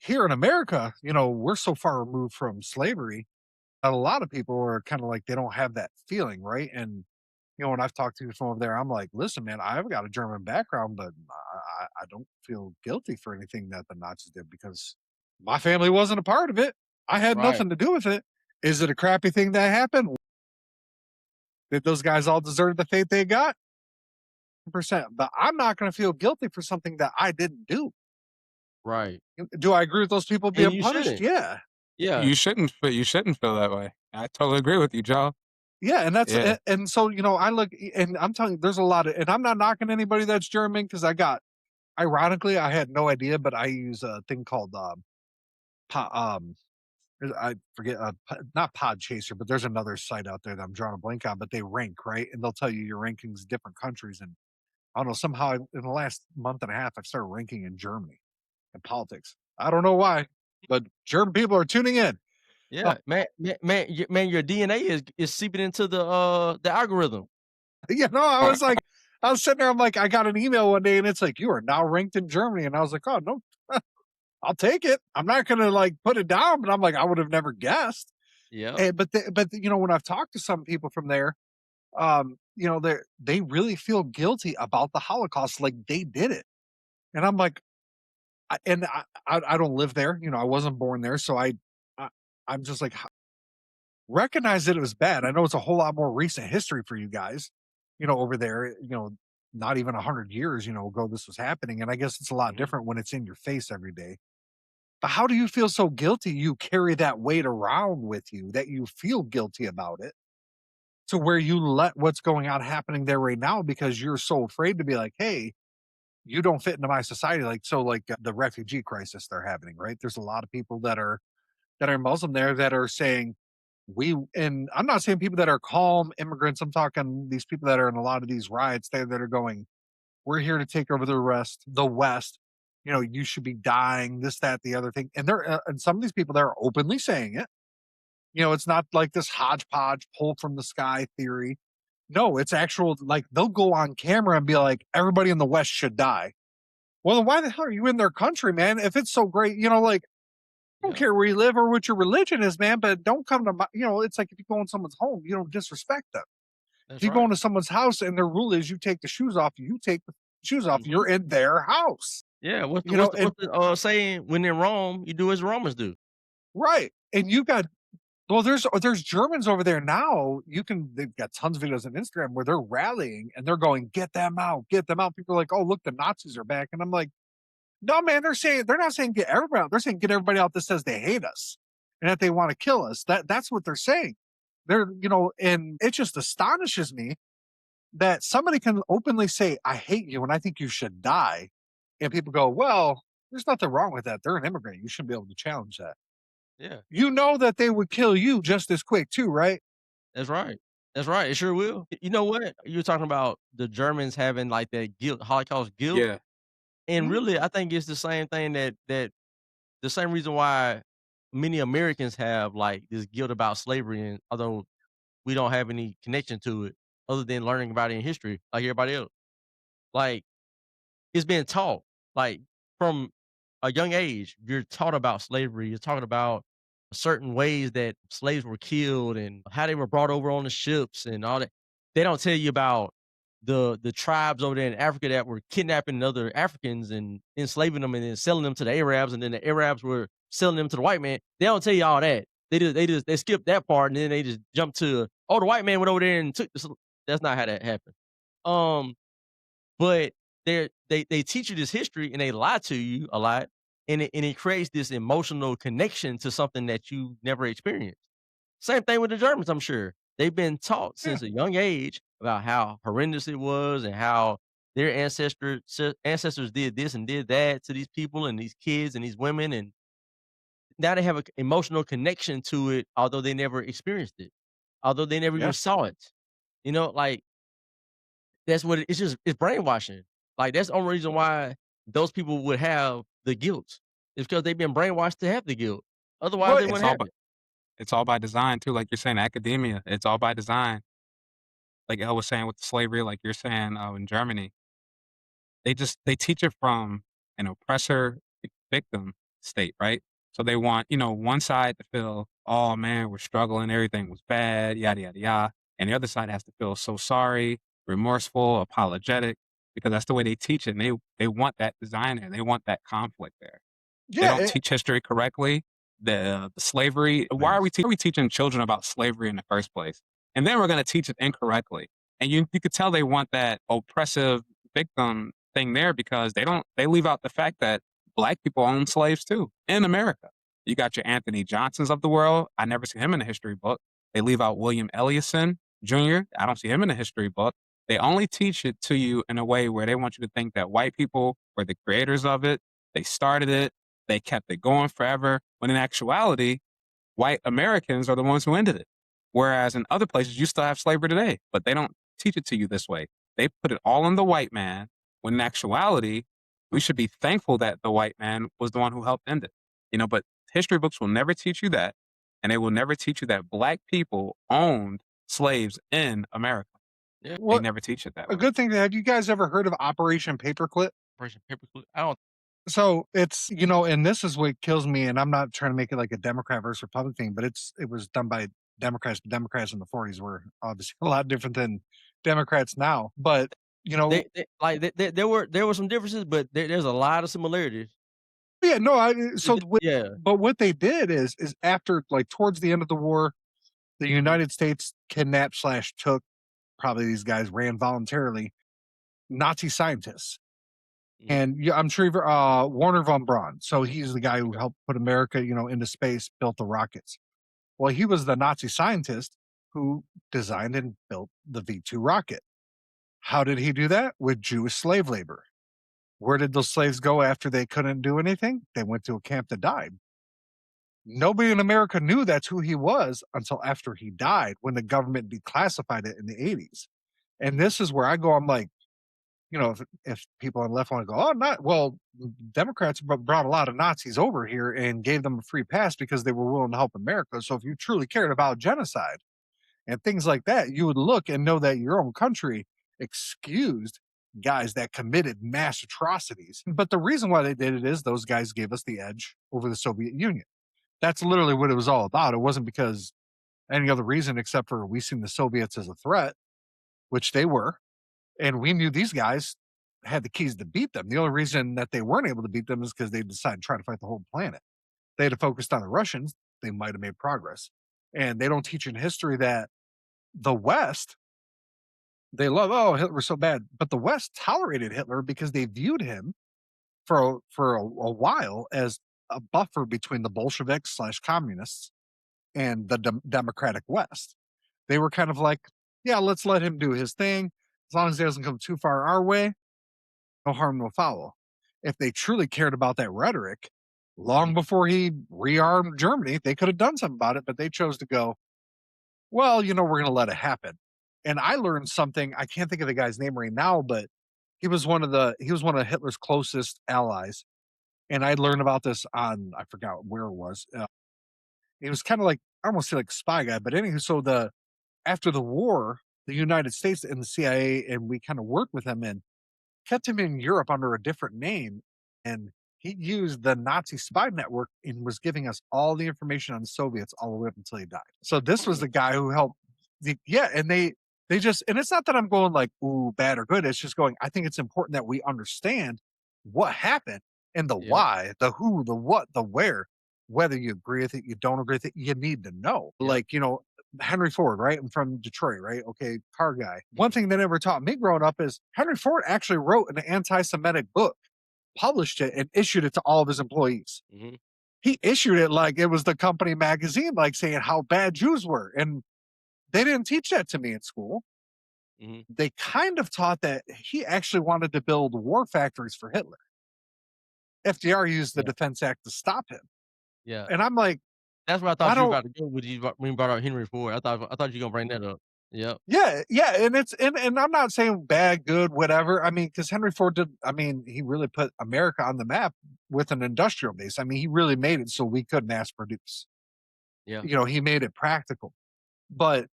Here in America, we're so far removed from slavery that a lot of people are kind of like they don't have that feeling, right? And You know, when I've talked to people from over there, I'm like, listen, man, I've got a German background, but I don't feel guilty for anything that the Nazis did because my family wasn't a part of it. I had Right, nothing to do with it. Is it a crappy thing that happened? Did those guys all deserve the fate they got? 100%. But I'm not going to feel guilty for something that I didn't do. right. Do I agree with those people And being you punished? shouldn't. Yeah. Yeah. You shouldn't feel that way. I totally agree with you, Joe. Yeah, and that's Yeah. and so, you know, I look and I'm telling you, there's a lot of, and I'm not knocking anybody that's German because I got, ironically, I had no idea, but I use a thing called po- um I forget, not Pod Chaser, but there's another site out there that I'm drawing a blank on, but they rank, right? And they'll tell you your rankings in different countries. And I don't know, somehow in the last month and a half, I've started ranking in Germany and politics. I don't know why, but German people are tuning in. Uh, Yeah, man, your DNA is seeping into the algorithm. you know, I was sitting there, I'm like, I got an email one day and it's like, you are now ranked in Germany. And I was like, oh, no, I'll take it. I'm not going to like put it down, but I'm like, I would have never guessed. Yep. And, but you know, when I've talked to some people from there, you know, they really feel guilty about the Holocaust, like they did it. And I'm like, I don't live there, you know, I wasn't born there, so I I'm just like, recognize that it was bad. I know it's a whole lot more recent history for you guys, you know, over there, you know, not even 100 years, you know, ago this was happening, and I guess it's a lot Mhm. different when it's in your face every day. But how do you feel so guilty? You carry that weight around with you that you feel guilty about it to where you let what's going on happening there right now because you're so afraid to be like, hey, you don't fit into my society. Like, so like the refugee crisis they're happening, right? There's a lot of people that are Muslim there that are saying and I'm not saying people that are calm immigrants. I'm talking these people that are in a lot of these riots there that are going, we're here to take over the West. You know, you should be dying, this, that, the other thing. And and some of these people, they're openly saying it. You know, it's not like this hodgepodge pull from the sky theory. No, it's actual, like they'll go on camera and be like, everybody in the West should die. Well, then why the hell are you in their country, man? If it's so great, you know, like, I don't Yeah, care where you live or what your religion is, man, but don't come to my, you know, it's like if you go in someone's home, you don't disrespect them. If that's you go right. into someone's house and their rule is you take the shoes off, you take the shoes off, Mhm. you're in their house, Yeah, what's the you what's know, the and what's the saying? When in Rome, you do as Romans do. right. And you got, well, there's Germans over there now. They've got tons of videos on Instagram where they're rallying and they're going, get them out, get them out. People are like, oh, look, the Nazis are back. And I'm like, no, man, they're not saying get everybody out. They're saying get everybody out that says they hate us and that they want to kill us. That's what they're saying. They're, you know, and it just astonishes me that somebody can openly say, I hate you and I think you should die. And people go, well, there's nothing wrong with that. They're an immigrant. You shouldn't be able to challenge that. Yeah, You know that they would kill you just as quick too, right? that's right. That's right, it sure will. You know what? You were talking about the Germans having, like, that guilt, Holocaust guilt, Yeah. and Mhm. really, I think it's the same thing that the same reason why many Americans have, like, this guilt about slavery, and although we don't have any connection to it other than learning about it in history like everybody else. Like, it's been taught, like, from a young age, you're taught about slavery, you're talking about certain ways that slaves were killed and how they were brought over on the ships and all that. They don't tell you about the tribes over there in Africa that were kidnapping other Africans and enslaving them and then selling them to the Arabs, and then the Arabs were selling them to the white man. They don't tell you all that. They skip that part and then they just jump to, "Oh, the white man went over there and took the sl." That's not how that happened. Um but they teach you this history and they lie to you a lot, and it creates this emotional connection to something that you never experienced. Same thing with the Germans, I'm sure. They've been taught Yeah. since a young age about how horrendous it was and how their ancestors did this and did that to these people and these kids and these women, and now they have an emotional connection to it, although they never experienced it, although they never even Yeah. saw it. You know, like that's what it's just it's brainwashing. Like, that's the only reason why those people would have the guilt. It's because 'cause they've been brainwashed to have the guilt. Otherwise, Well, they It's wouldn't all have by it. it's all by design too, like you're saying, academia, it's all by design. Like Elle was saying with the slavery, like you're saying, in Germany, they teach it from an oppressor victim state, right? So they want, one side to feel, "Oh, man, we're struggling, everything was bad, yada, yada, yada," and the other side has to feel so sorry, remorseful, apologetic, because that's the way they teach it. And they want that design there. They want that conflict there. They Yeah, don't teach history correctly. The slavery. Why are nice. we teaching children about slavery in the first place? And then we're going to teach it incorrectly. And you could tell they want that oppressive victim thing there because they leave out the fact that black people own slaves too in America. You got your Anthony Johnsons of the world. I never see him in a history book. They leave out William Ellison Jr. I don't see him in a history book. They only teach it to you in a way where they want you to think that white people were the creators of it. They started it. They kept it going forever. When in actuality, white Americans are the ones who ended it. Whereas in other places, you still have slavery today, but they don't teach it to you this way. They put it all on the white man, when in actuality, we should be thankful that the white man was the one who helped end it. But history books will never teach you that. And they will never teach you that black people owned slaves in America. Yeah. They What never teach it that a way. good thing. Have you guys ever heard of Operation Paperclip? Operation Paperclip. I don't. So it's, and this is what kills me, and I'm not trying to make it like a Democrat versus Republican thing, but it was done by Democrats. Democrats in the 40s were obviously a lot different than Democrats now. But There were some differences, but there's a lot of similarities. yeah, no, Yeah. but what they did is after, like, towards the end of the war, the United States kidnapped / took, probably these guys ran voluntarily, Nazi scientists. Mhm. And yeah, I'm sure you've Warner von Braun. So he's the guy who helped put America, into space, built the rockets. Well, he was the Nazi scientist who designed and built the V2 rocket. How did he do that? With Jewish slave labor. Where did those slaves go after they couldn't do anything? They went to a camp to die. Nobody in America knew that's who he was until after he died, when the government declassified it in the 80s. And this is where I go, I'm like, if people on the left want to go, oh, not well, Democrats brought a lot of Nazis over here and gave them a free pass because they were willing to help America. So if you truly cared about genocide and things like that, you would look and know that your own country excused guys that committed mass atrocities. But the reason why they did it is those guys gave us the edge over the Soviet Union. That's literally what it was all about. It wasn't because any other reason except for we seen the Soviets as a threat, which they were. And we knew these guys had the keys to beat them. The only reason that they weren't able to beat them is because they decided to try to fight the whole planet. They had focused on the Russians, they might have made progress. And they don't teach in history that the West, they love, oh, Hitler was so bad. But the West tolerated Hitler because they viewed him for a while as a buffer between the Bolsheviks / communists and the democratic West. They were kind of like, yeah, let's let him do his thing. As long as he doesn't come too far our way, no harm, no foul. If they truly cared about that rhetoric, long before he rearmed Germany, they could have done something about it, but they chose to go, well, we're going to let it happen. And I learned something. I can't think of the guy's name right now, but he was one of Hitler's closest allies. And I learned about this on, I forgot where it was. He was kind of like, I almost say like a spy guy, but anyway, so after the war, the United States and the CIA, and we kind of worked with him and kept him in Europe under a different name. And he used the Nazi spy network and was giving us all the information on the Soviets all the way up until he died. So this was the guy who helped. And they just, and it's not that I'm going like, ooh, bad or good. It's just going, I think it's important that we understand what happened and the why, the who, the what, the where. Whether you agree with it, you don't agree with it, you need to know. Like, Henry Ford, right? I'm from Detroit, right? Okay, car guy. One thing they never taught me growing up is Henry Ford actually wrote an anti-Semitic book, published it, and issued it to all of his employees. Mhm. He issued it like it was the company magazine, like saying how bad Jews were. And they didn't teach that to me in school. Mhm. They kind of taught that he actually wanted to build war factories for Hitler. FDR used the Yeah. Defense Act to stop him. Yeah. And I'm like, That's where I I thought you were don't, about to go when you brought out Henry Ford. I thought you were gonna bring that up. Yep. yeah, and and I'm not saying bad, good, whatever. I mean, because Henry Ford did. I mean, he really put America on the map with an industrial base. I mean, he really made it so we could mass produce. Yeah. He made it practical, but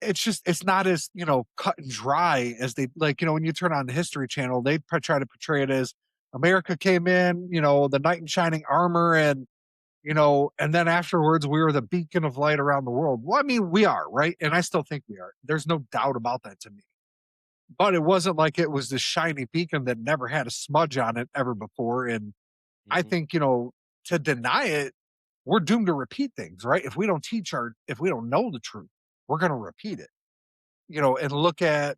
it's not as cut and dry as they like. When you turn on the History Channel, they try to portray it as America came in, the knight in shining armor, and And then afterwards we were the beacon of light around the world. Well, I mean, we are, right? And I still think we are. There's no doubt about that to me. But it wasn't like it was this shiny beacon that never had a smudge on it ever before. And I Mhm, think, to deny it, we're doomed to repeat things, right? If we don't know the truth, we're going to repeat it, and look at,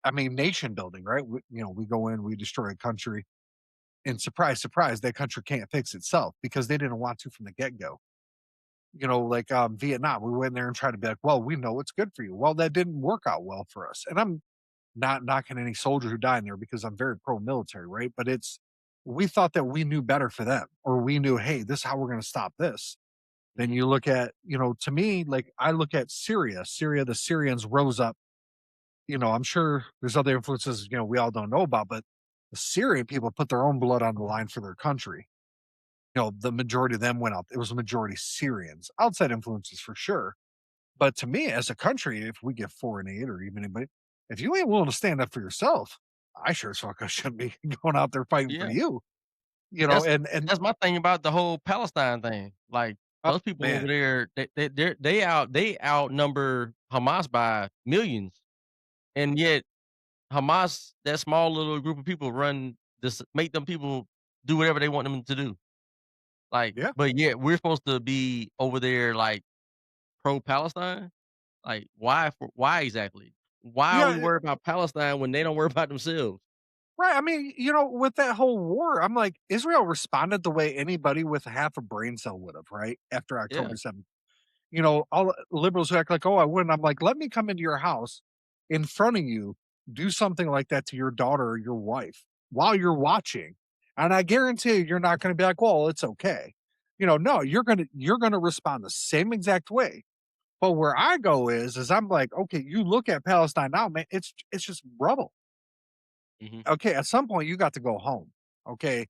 I mean, nation building, right? We go in, we destroy a country, and surprise, surprise, that country can't fix itself because they didn't want to from the get go. Like Vietnam, we went there and tried to be like, well, we know what's good for you. Well, that didn't work out well for us. And I'm not knocking any soldier who died in there because I'm very pro military, right? But we thought that we knew better for them, or we knew, hey, this is how we're going to stop this. Then mhm, you look at, to me, like I look at Syria, the Syrians rose up. I'm sure there's other influences, we all don't know about, but the Syrian people put their own blood on the line for their country. The majority of them went out. It was a majority Syrians, outside influences for sure. But to me, as a country, if we get foreign aid or even anybody, if you ain't willing to stand up for yourself, I sure as fuck I shouldn't be going out there fighting for yeah. you. That's And that's my thing about the whole Palestine thing. Like, oh, those people over man, there, they outnumber Hamas by millions, and yet Hamas, that small little group of people run this make them people do whatever they want them to do. Like, yeah, but yet we're supposed to be over there, like, pro-Palestine? Like, why exactly? Why are we yeah, worried about Palestine when they don't worry about themselves? right. I mean, with that whole war, I'm like, Israel responded the way anybody with half a brain cell would have, right? After Yeah. October 7th. All liberals who act like, oh, I wouldn't. I'm like, let me come into your house in front of you, do something like that to your daughter or your wife while you're watching. And I guarantee you're not going to be like, well, it's okay. No, you're gonna respond the same exact way. But where I go is I'm like, okay, you look at Palestine now, man, it's just rubble. Mhm, Okay, at some point you got to go home. Okay,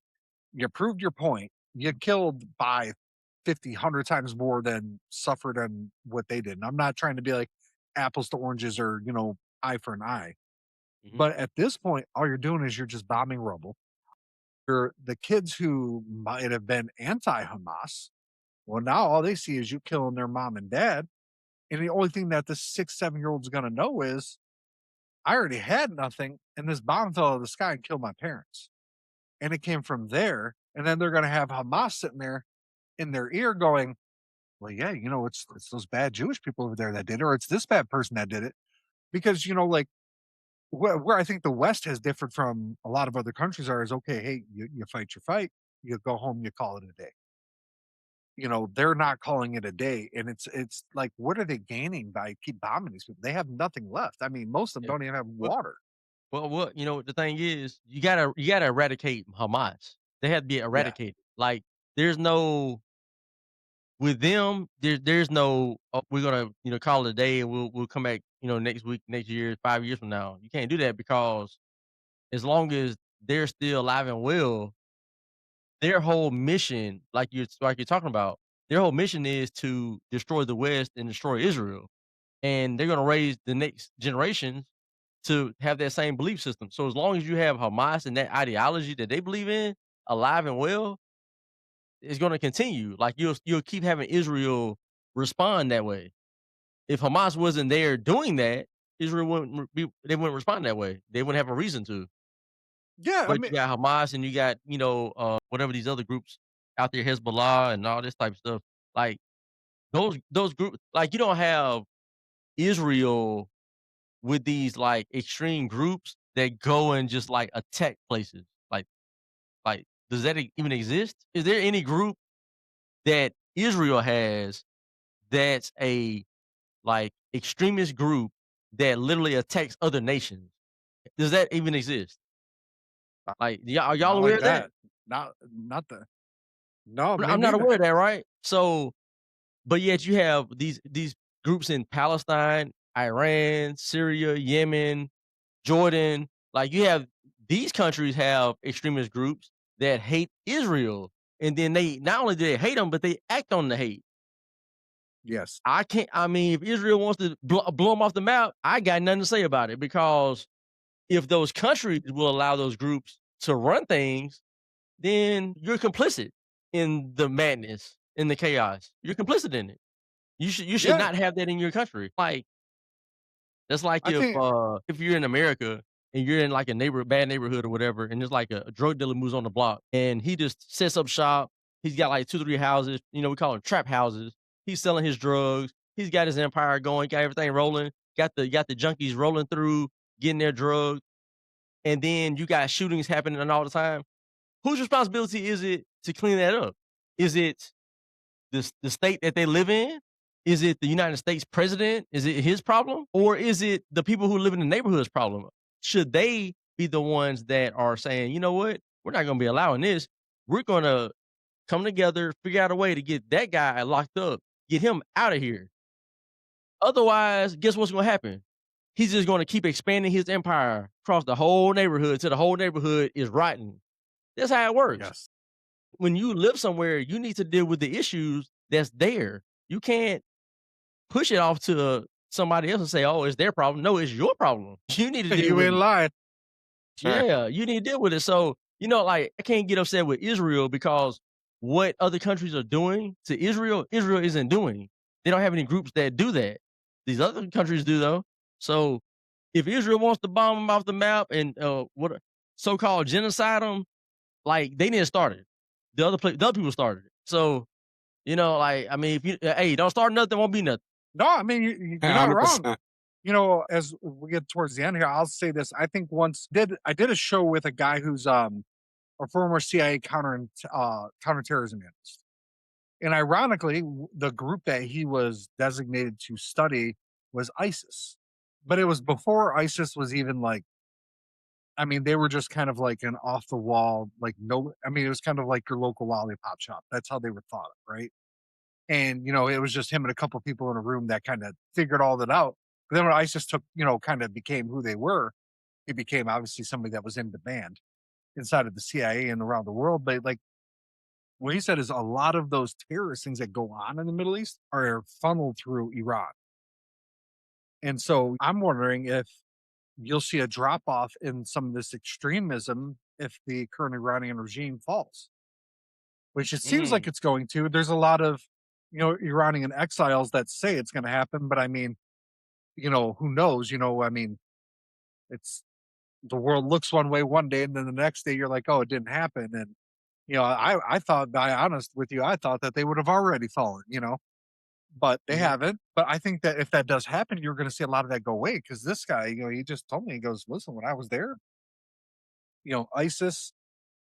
you proved your point. You killed by 50, 100 times more than suffered on what they did. And I'm not trying to be like apples to oranges or, eye for an eye. mhm, But at this point, all you're doing is you're just bombing rubble. You're the kids who might have been anti Hamas. Well, now all they see is you killing their mom and dad. And the only thing that this 6, 7 year old's going to know is I already had nothing. And this bomb fell out of the sky and killed my parents. And it came from there. And then they're going to have Hamas sitting there in their ear going, well, yeah, it's those bad Jewish people over there that did it, or it's this bad person that did it. Because, like where I think the West has differed from a lot of other countries are is okay, hey, you fight your fight, you go home, you call it a day. They're not calling it a day. And it's like, what are they gaining by keep bombing these people? They have nothing left. I mean, most of them yeah. don't even have Well water. what the thing is, you gotta eradicate Hamas. They have to be Yeah. eradicated. Like, there's no with them, there's no, "Oh, we're gonna, call it a day and we'll come back, next week, next year, 5 years from now." You can't do that because as long as they're still alive and well, their whole mission, like you're talking about, their whole mission is to destroy the West and destroy Israel, and they're gonna raise the next generations to have that same belief system. So as long as you have Hamas and that ideology that they believe in alive and well, it's gonna continue. Like, you'll keep having Israel respond that way. If Hamas wasn't there doing that, Israel they wouldn't respond that way. They wouldn't have a reason to. Yeah. I But mean, you got Hamas and you got, whatever these other groups out there, Hezbollah and all this type of stuff. Like, those groups, like, you don't have Israel with these, like, extreme groups that go and just, like, attack places. Like, does that even exist? Is there any group that Israel has that's a, like, extremist group that literally attacks other nations? Does that even exist? Like, are y'all not aware like of that? that. Not the no, me I'm not neither. aware of that, right? So, but yet you have these groups in Palestine, Iran, Syria, Yemen, Jordan. Like, you have these countries have extremist groups that hate Israel, and then they not only do they hate them, but they act on the hate. Yes. I can't. I mean, if Israel wants to blow them off the map, I got nothing to say about it, because if those countries will allow those groups to run things, then you're complicit in the madness. in the chaos. You're complicit in it. You should Yeah, not have that in your country. Like, that's like I think if you're in America and you're in like a bad neighborhood or whatever, and there's like a drug dealer moves on the block and he just sets up shop. He's got like 2, 3 houses. We call them trap houses. He's selling his drugs. He's got his empire going, got everything rolling, got the junkies rolling through, getting their drugs, and then you got shootings happening all the time. Whose responsibility is it to clean that up? Is it the state that they live in? Is it the United States president? Is it his problem? Or is it the people who live in the neighborhood's problem? Should they be the ones that are saying, you know what? We're not gonna be allowing this. We're gonna come together, figure out a way to get that guy locked up, get him out of here. Otherwise, guess what's gonna happen? He's just gonna keep expanding his empire across the whole neighborhood till the whole neighborhood is rotten. That's how it works. yes. When you live somewhere, you need to deal with the issues that's there. You can't push it off to somebody else and say, "Oh, it's their problem." No, it's your problem. You need to deal You with ain't it. lying. Sure. Yeah, you need to deal with it. So, like, I can't get upset with Israel because what other countries are doing to Israel, Israel isn't doing. They don't have any groups that do that. These other countries do though. So, if Israel wants to bomb them off the map and what so-called genocide them, like, they didn't start it. The other people started it. So, like, I mean, if you hey, don't start nothing, won't be nothing. No, I mean Yeah, you're not wrong. 100%. As we get towards the end here, I'll say this. I think I did a show with a guy who's a former CIA counterterrorism analyst. And ironically, the group that he was designated to study was ISIS. But it was before ISIS was even like, I mean, they were just kind of like an off the wall, like no, I mean, it was kind of like your local lollipop shop. That's how they were thought of, right? And, it was just him and a couple people in a room that kind of figured all that out. But then when ISIS took, kind of became who they were, he became obviously somebody that was in demand inside of the CIA and around the world. But like what he said is a lot of those terrorist things that go on in the Middle East are funneled through Iran. And so I'm wondering if you'll see a drop off in some of this extremism if the current Iranian regime falls, which it seems like Mm, it's going to. There's a lot of, Iranian exiles that say it's going to happen, but I mean, who knows? I mean, it's the world looks one way one day, and then the next day you're like, oh, it didn't happen. And I thought, to be honest with you, I thought that they would have already fallen, but they mhm, haven't. But I think that if that does happen, you're going to see a lot of that go away because this guy, he just told me, he goes, listen, when I was there, ISIS,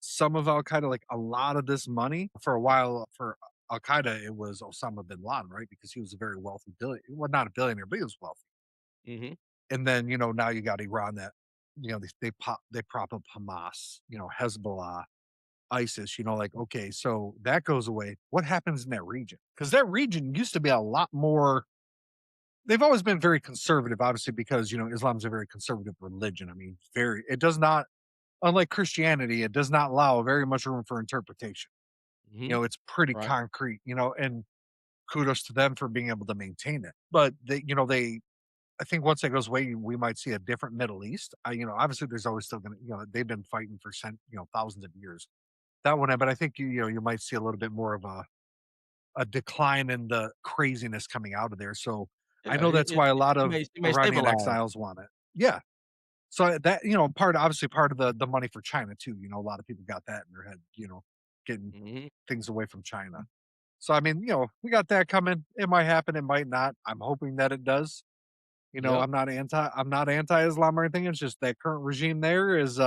some of Al Qaeda, like a lot of this money for a while for Al Qaeda, it was Osama bin Laden, right? Because he was a very wealthy well, not a billionaire, but he was wealthy. mhm, And then, now you got Iran that, they prop up Hamas, Hezbollah, ISIS, like, okay, so that goes away. What happens in that region? Because that region used to be a lot more, they've always been very conservative, obviously, because, Islam's a very conservative religion. I mean, it does not, unlike Christianity, it does not allow very much room for interpretation. mhm. It's pretty Right. concrete, and kudos to them for being able to maintain it. But I think once that goes away, we might see a different Middle East. Obviously, there's always still going to, they've been fighting for thousands of years. That one, but I think you might see a little bit more of a decline in the craziness coming out of there. So I Yeah, know it that's it why a it lot it of may it may Iranian stabilize. exiles want it. Yeah. So that obviously part of the money for China too. A lot of people got that in their head. Getting Mhm. things away from China. So I mean, we got that coming. It might happen. It might not. I'm hoping that it does. Yep. I'm not anti-Islam or anything. It's just that current regime there is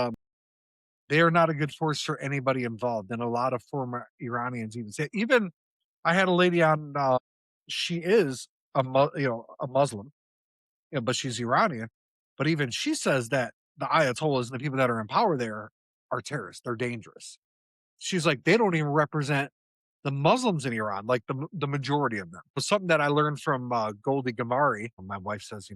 they are not a good force for anybody involved. And a lot of former Iranians even say, even I had a lady on, she is a Muslim, but she's Iranian. But even she says that the Ayatollahs and the people that are in power there are terrorists. They're dangerous. She's like, they don't even represent the Muslims in Iran, like the majority of them. But something that I learned from Goldie Gamari, my wife says,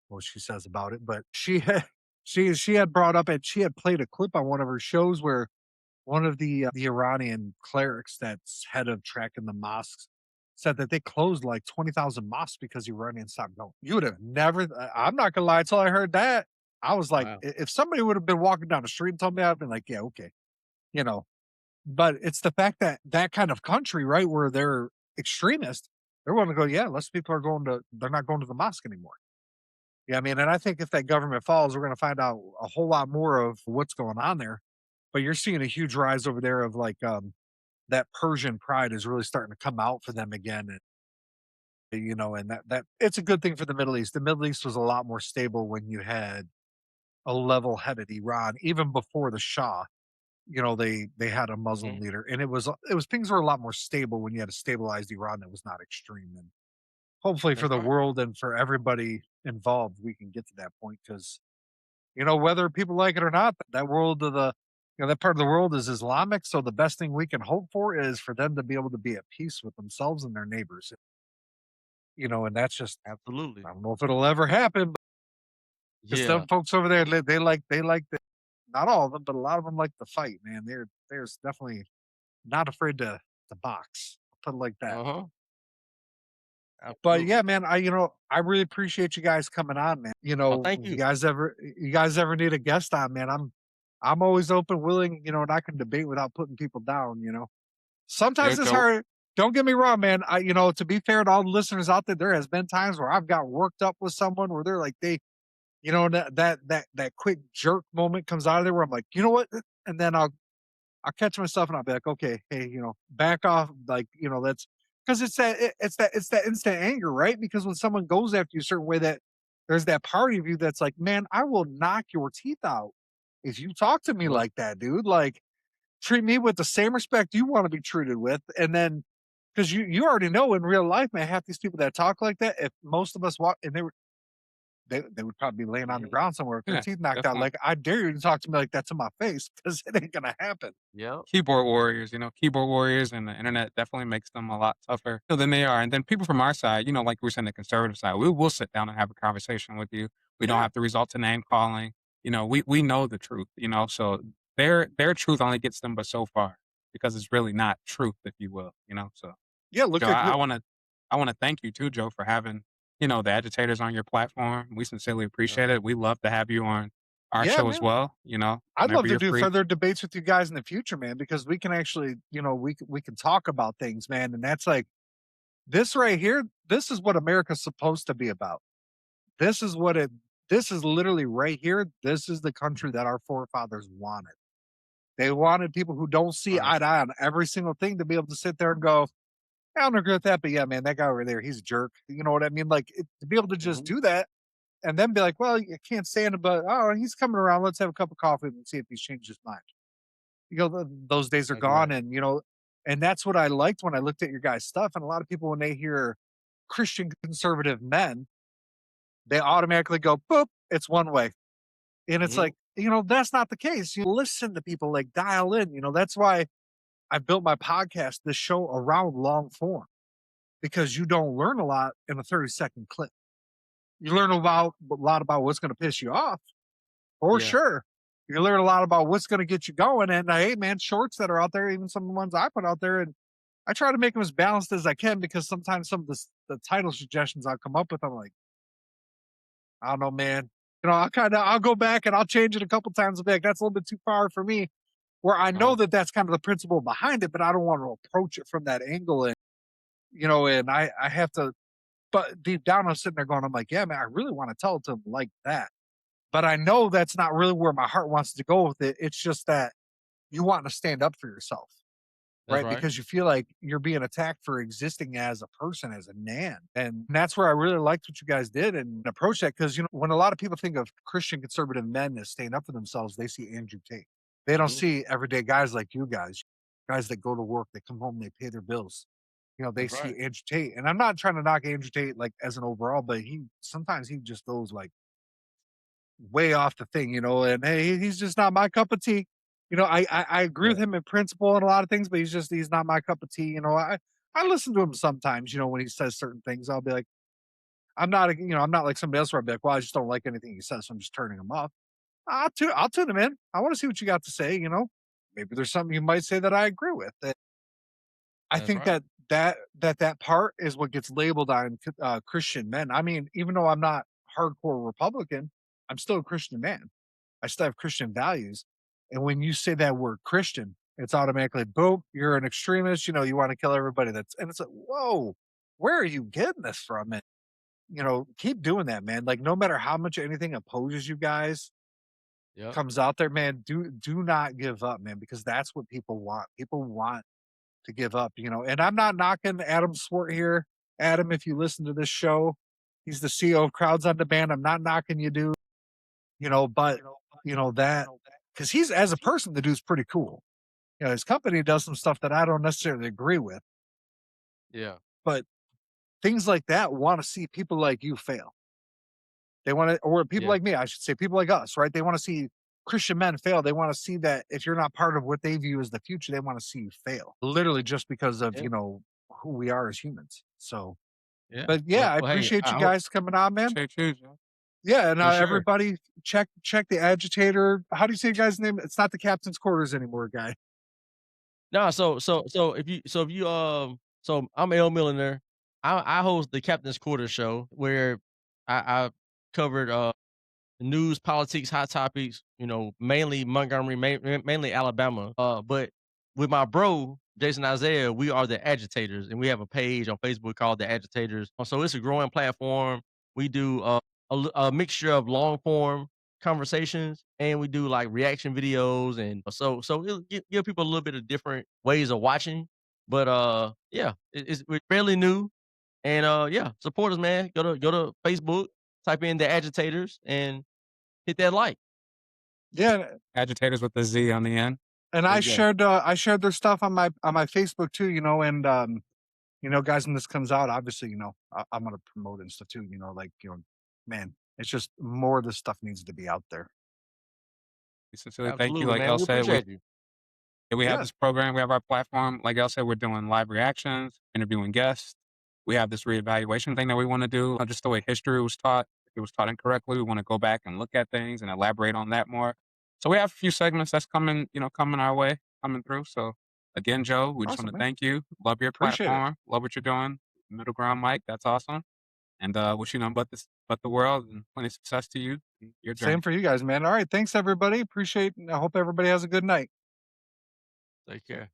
what she says about it, but she had, she had brought up and she had played a clip on one of her shows where one of the Iranian clerics that's head of tracking the mosques said that they closed like 20,000 mosques because Iranians stopped going. You would have never, I'm not gonna lie, until I heard that, I was like, Wow. if somebody would have been walking down the street and told me, I'd been like, yeah, okay, you know, But it's the fact that that kind of country, right, where they're extremists, they're willing to go, yeah, less people are going to, they're not going to the mosque anymore. Yeah, I mean, and I think if that government falls, we're going to find out a whole lot more of what's going on there. But you're seeing a huge rise over there of like that Persian pride is really starting to come out for them again. And and that it's a good thing for the Middle East. The Middle East was a lot more stable when you had a level-headed Iran, even before the Shah. They had a Muslim Mhm. leader, and it was things were a lot more stable when you had a stabilized Iran that was not extreme. And hopefully for That's the right. world and for everybody involved, we can get to that point because whether people like it or not, that world of the that part of the world is Islamic. So the best thing we can hope for is for them to be able to be at peace with themselves and their neighbors. And that's just Absolutely. I don't know if it'll ever happen, because Yeah. some folks over there they like the, not all of them, but a lot of them like to fight, man. There's definitely not afraid to box. Put it like that. Uh-huh. But yeah, Absolutely. man, I really appreciate you guys coming on, man. Oh, thank If you. you guys ever need a guest on, man, I'm always open, willing, and I can debate without putting people down. Yeah, Sometimes it's Joe. hard. Don't get me wrong, man. To be fair to all the listeners out there, there has been times where I've got worked up with someone where they're like that quick jerk moment comes out of there where I'm like, you know what? And then I'll catch myself and I'll be like, okay, hey, back off. Like, that's because it's that instant anger, right? Because when someone goes after you a certain way, that there's that part of you that's like, man, I will knock your teeth out if you talk to me Yep. like that, dude. Like, treat me with the same respect you want to be treated with. And then because you already know in real life, man, half these people that talk like that, if most of us walk and they would probably be laying on the Mhm. ground somewhere with their Yeah, teeth knocked out. definitely. Like, I dare you to talk to me like that to my face because it ain't gonna happen. Yep. Keyboard warriors, keyboard warriors and the internet definitely makes them a lot tougher than they are. And then people from our side, like we're saying, the conservative side, we will sit down and have a conversation with you. We don't Yeah. have to resort to name calling. We know the truth. So their truth only gets them but so far because it's really not truth, if you will. So Yeah, Joe, look at I wanna thank you too, Joe, for having the agitators on your platform. We sincerely Yep. appreciate it. We love to have you on our yeah, show as man. well, I'd whenever love to you're do free. further debates with you guys in the future, man, because we can actually, we can talk about things, man. And that's like this right here. This is what America's supposed to be about. This is what it. This is literally right here. This is the country that our forefathers wanted. They wanted people who don't see Right. eye to eye on every single thing to be able to sit there and go, I don't agree with that, but yeah, man, that guy over there, he's a jerk. You know what I mean? Like to be able to just Mhm. do that and then be like, well, you can't stand it, but oh, he's coming around. Let's have a cup of coffee and see if he's changed his mind. Those days are That's right. gone. And that's what I liked when I looked at your guys' stuff. And a lot of people, when they hear Christian conservative men, they automatically go, boop, it's one way. And it's Mhm. like, that's not the case. You listen to people, like dial in. That's why I built my podcast, this show around long form, because you don't learn a lot in a 30-second clip. You learn a lot about what's going to piss you off, for Yeah. sure. You learn a lot about what's going to get you going. And hey, man, shorts that are out there, even some of the ones I put out there, and I try to make them as balanced as I can because sometimes some of the title suggestions I'll come up with, I'm like, I don't know, man. I'll go back and I'll change it a couple times. I'll be like, that's a little bit too far for me. Where I know Uh-huh. that that's kind of the principle behind it, but I don't want to approach it from that angle. And I have to, but deep down, I'm sitting there going, I'm like, yeah, man, I really want to tell it to them like that. But I know that's not really where my heart wants to go with it. It's just that you want to stand up for yourself, That's right? right. Because you feel like you're being attacked for existing as a person, as a man. And that's where I really liked what you guys did and approach that. Because, when a lot of people think of Christian conservative men as staying up for themselves, they see Andrew Tate. They don't Mhm. see everyday guys like you guys that go to work, they come home, they pay their bills. They That's see right. Andrew Tate. And I'm not trying to knock Andrew Tate like as an overall, but sometimes he just goes like way off the thing, and hey, he's just not my cup of tea. I agree with Yeah. him in principle and a lot of things, but he's not my cup of tea. I listen to him sometimes, when he says certain things. I'll be like, I'm not like somebody else where I'll be like, well, I just don't like anything he says, so I'm just turning him off. I'll tune him in. I want to see what you got to say. Maybe there's something you might say that I agree with. I That's think right. that part is what gets labeled on Christian men. I mean, even though I'm not hardcore Republican, I'm still a Christian man. I still have Christian values. And when you say that word Christian, it's automatically boom, you're an extremist, you want to kill everybody and it's like, whoa, where are you getting this from? And keep doing that, man. Like no matter how much anything opposes you guys Yep. comes out there, man, do not give up, man, because that's what people want. People want to give up. And I'm not knocking Adam Swart here. Adam, if you listen to this show, he's the CEO of Crowds on Demand. I'm not knocking you, dude. But that because he's as a person, the dude's pretty cool. His company does some stuff that I don't necessarily agree with, Yeah. but things like that want to see people like you fail. They want to, or people Yeah. like me, I should say, people like us, right? They want to see Christian men fail. They want to see that if you're not part of what they view as the future, they want to see you fail, literally just because of, Yeah. who we are as humans. So, Yeah. but yeah, I Well, hey, appreciate you I hope guys coming on, man. Appreciate you, Joe. Yeah. And for sure. everybody check the agitator. How do you say your guy's name? It's not the captain's quarters anymore, guy. No, so I'm L Millionaire. I host the Captain's Quarter show where I covered news, politics, hot topics, mainly Montgomery, mainly Alabama. But with my bro, Jason Isaiah, we are the Agitators, and we have a page on Facebook called the Agitators. So it's a growing platform. We do a mixture of long form conversations, and we do like reaction videos, and so it'll give people a little bit of different ways of watching. But yeah, we're fairly new, and yeah, support us, man. Go to Facebook, type in the Agitators, and hit that like. Yeah. Agitators with the Z on the end. And There I you go. shared their stuff on my Facebook too, and guys, when this comes out, obviously, I'm gonna promote it and stuff too, like, man, it's just more of this stuff needs to be out there. We sincerely thank you. Absolutely, Like man. El We said, appreciate you. we have Yeah, this program, we have our platform. Like El said, we're doing live reactions, interviewing guests. We have this reevaluation thing that we want to do, just the way history was taught. If it was taught incorrectly, we want to go back and look at things and elaborate on that more. So we have a few segments that's coming our way, coming through. So again, Joe, we just want awesome, to man. thank you. Love your Appreciate it. platform. Love what you're doing. Middle ground mic, that's awesome. And wish you nothing but the world and plenty of success to you and your Same journey. for you guys, man. All right, thanks everybody. Appreciate, and I hope everybody has a good night. Take care.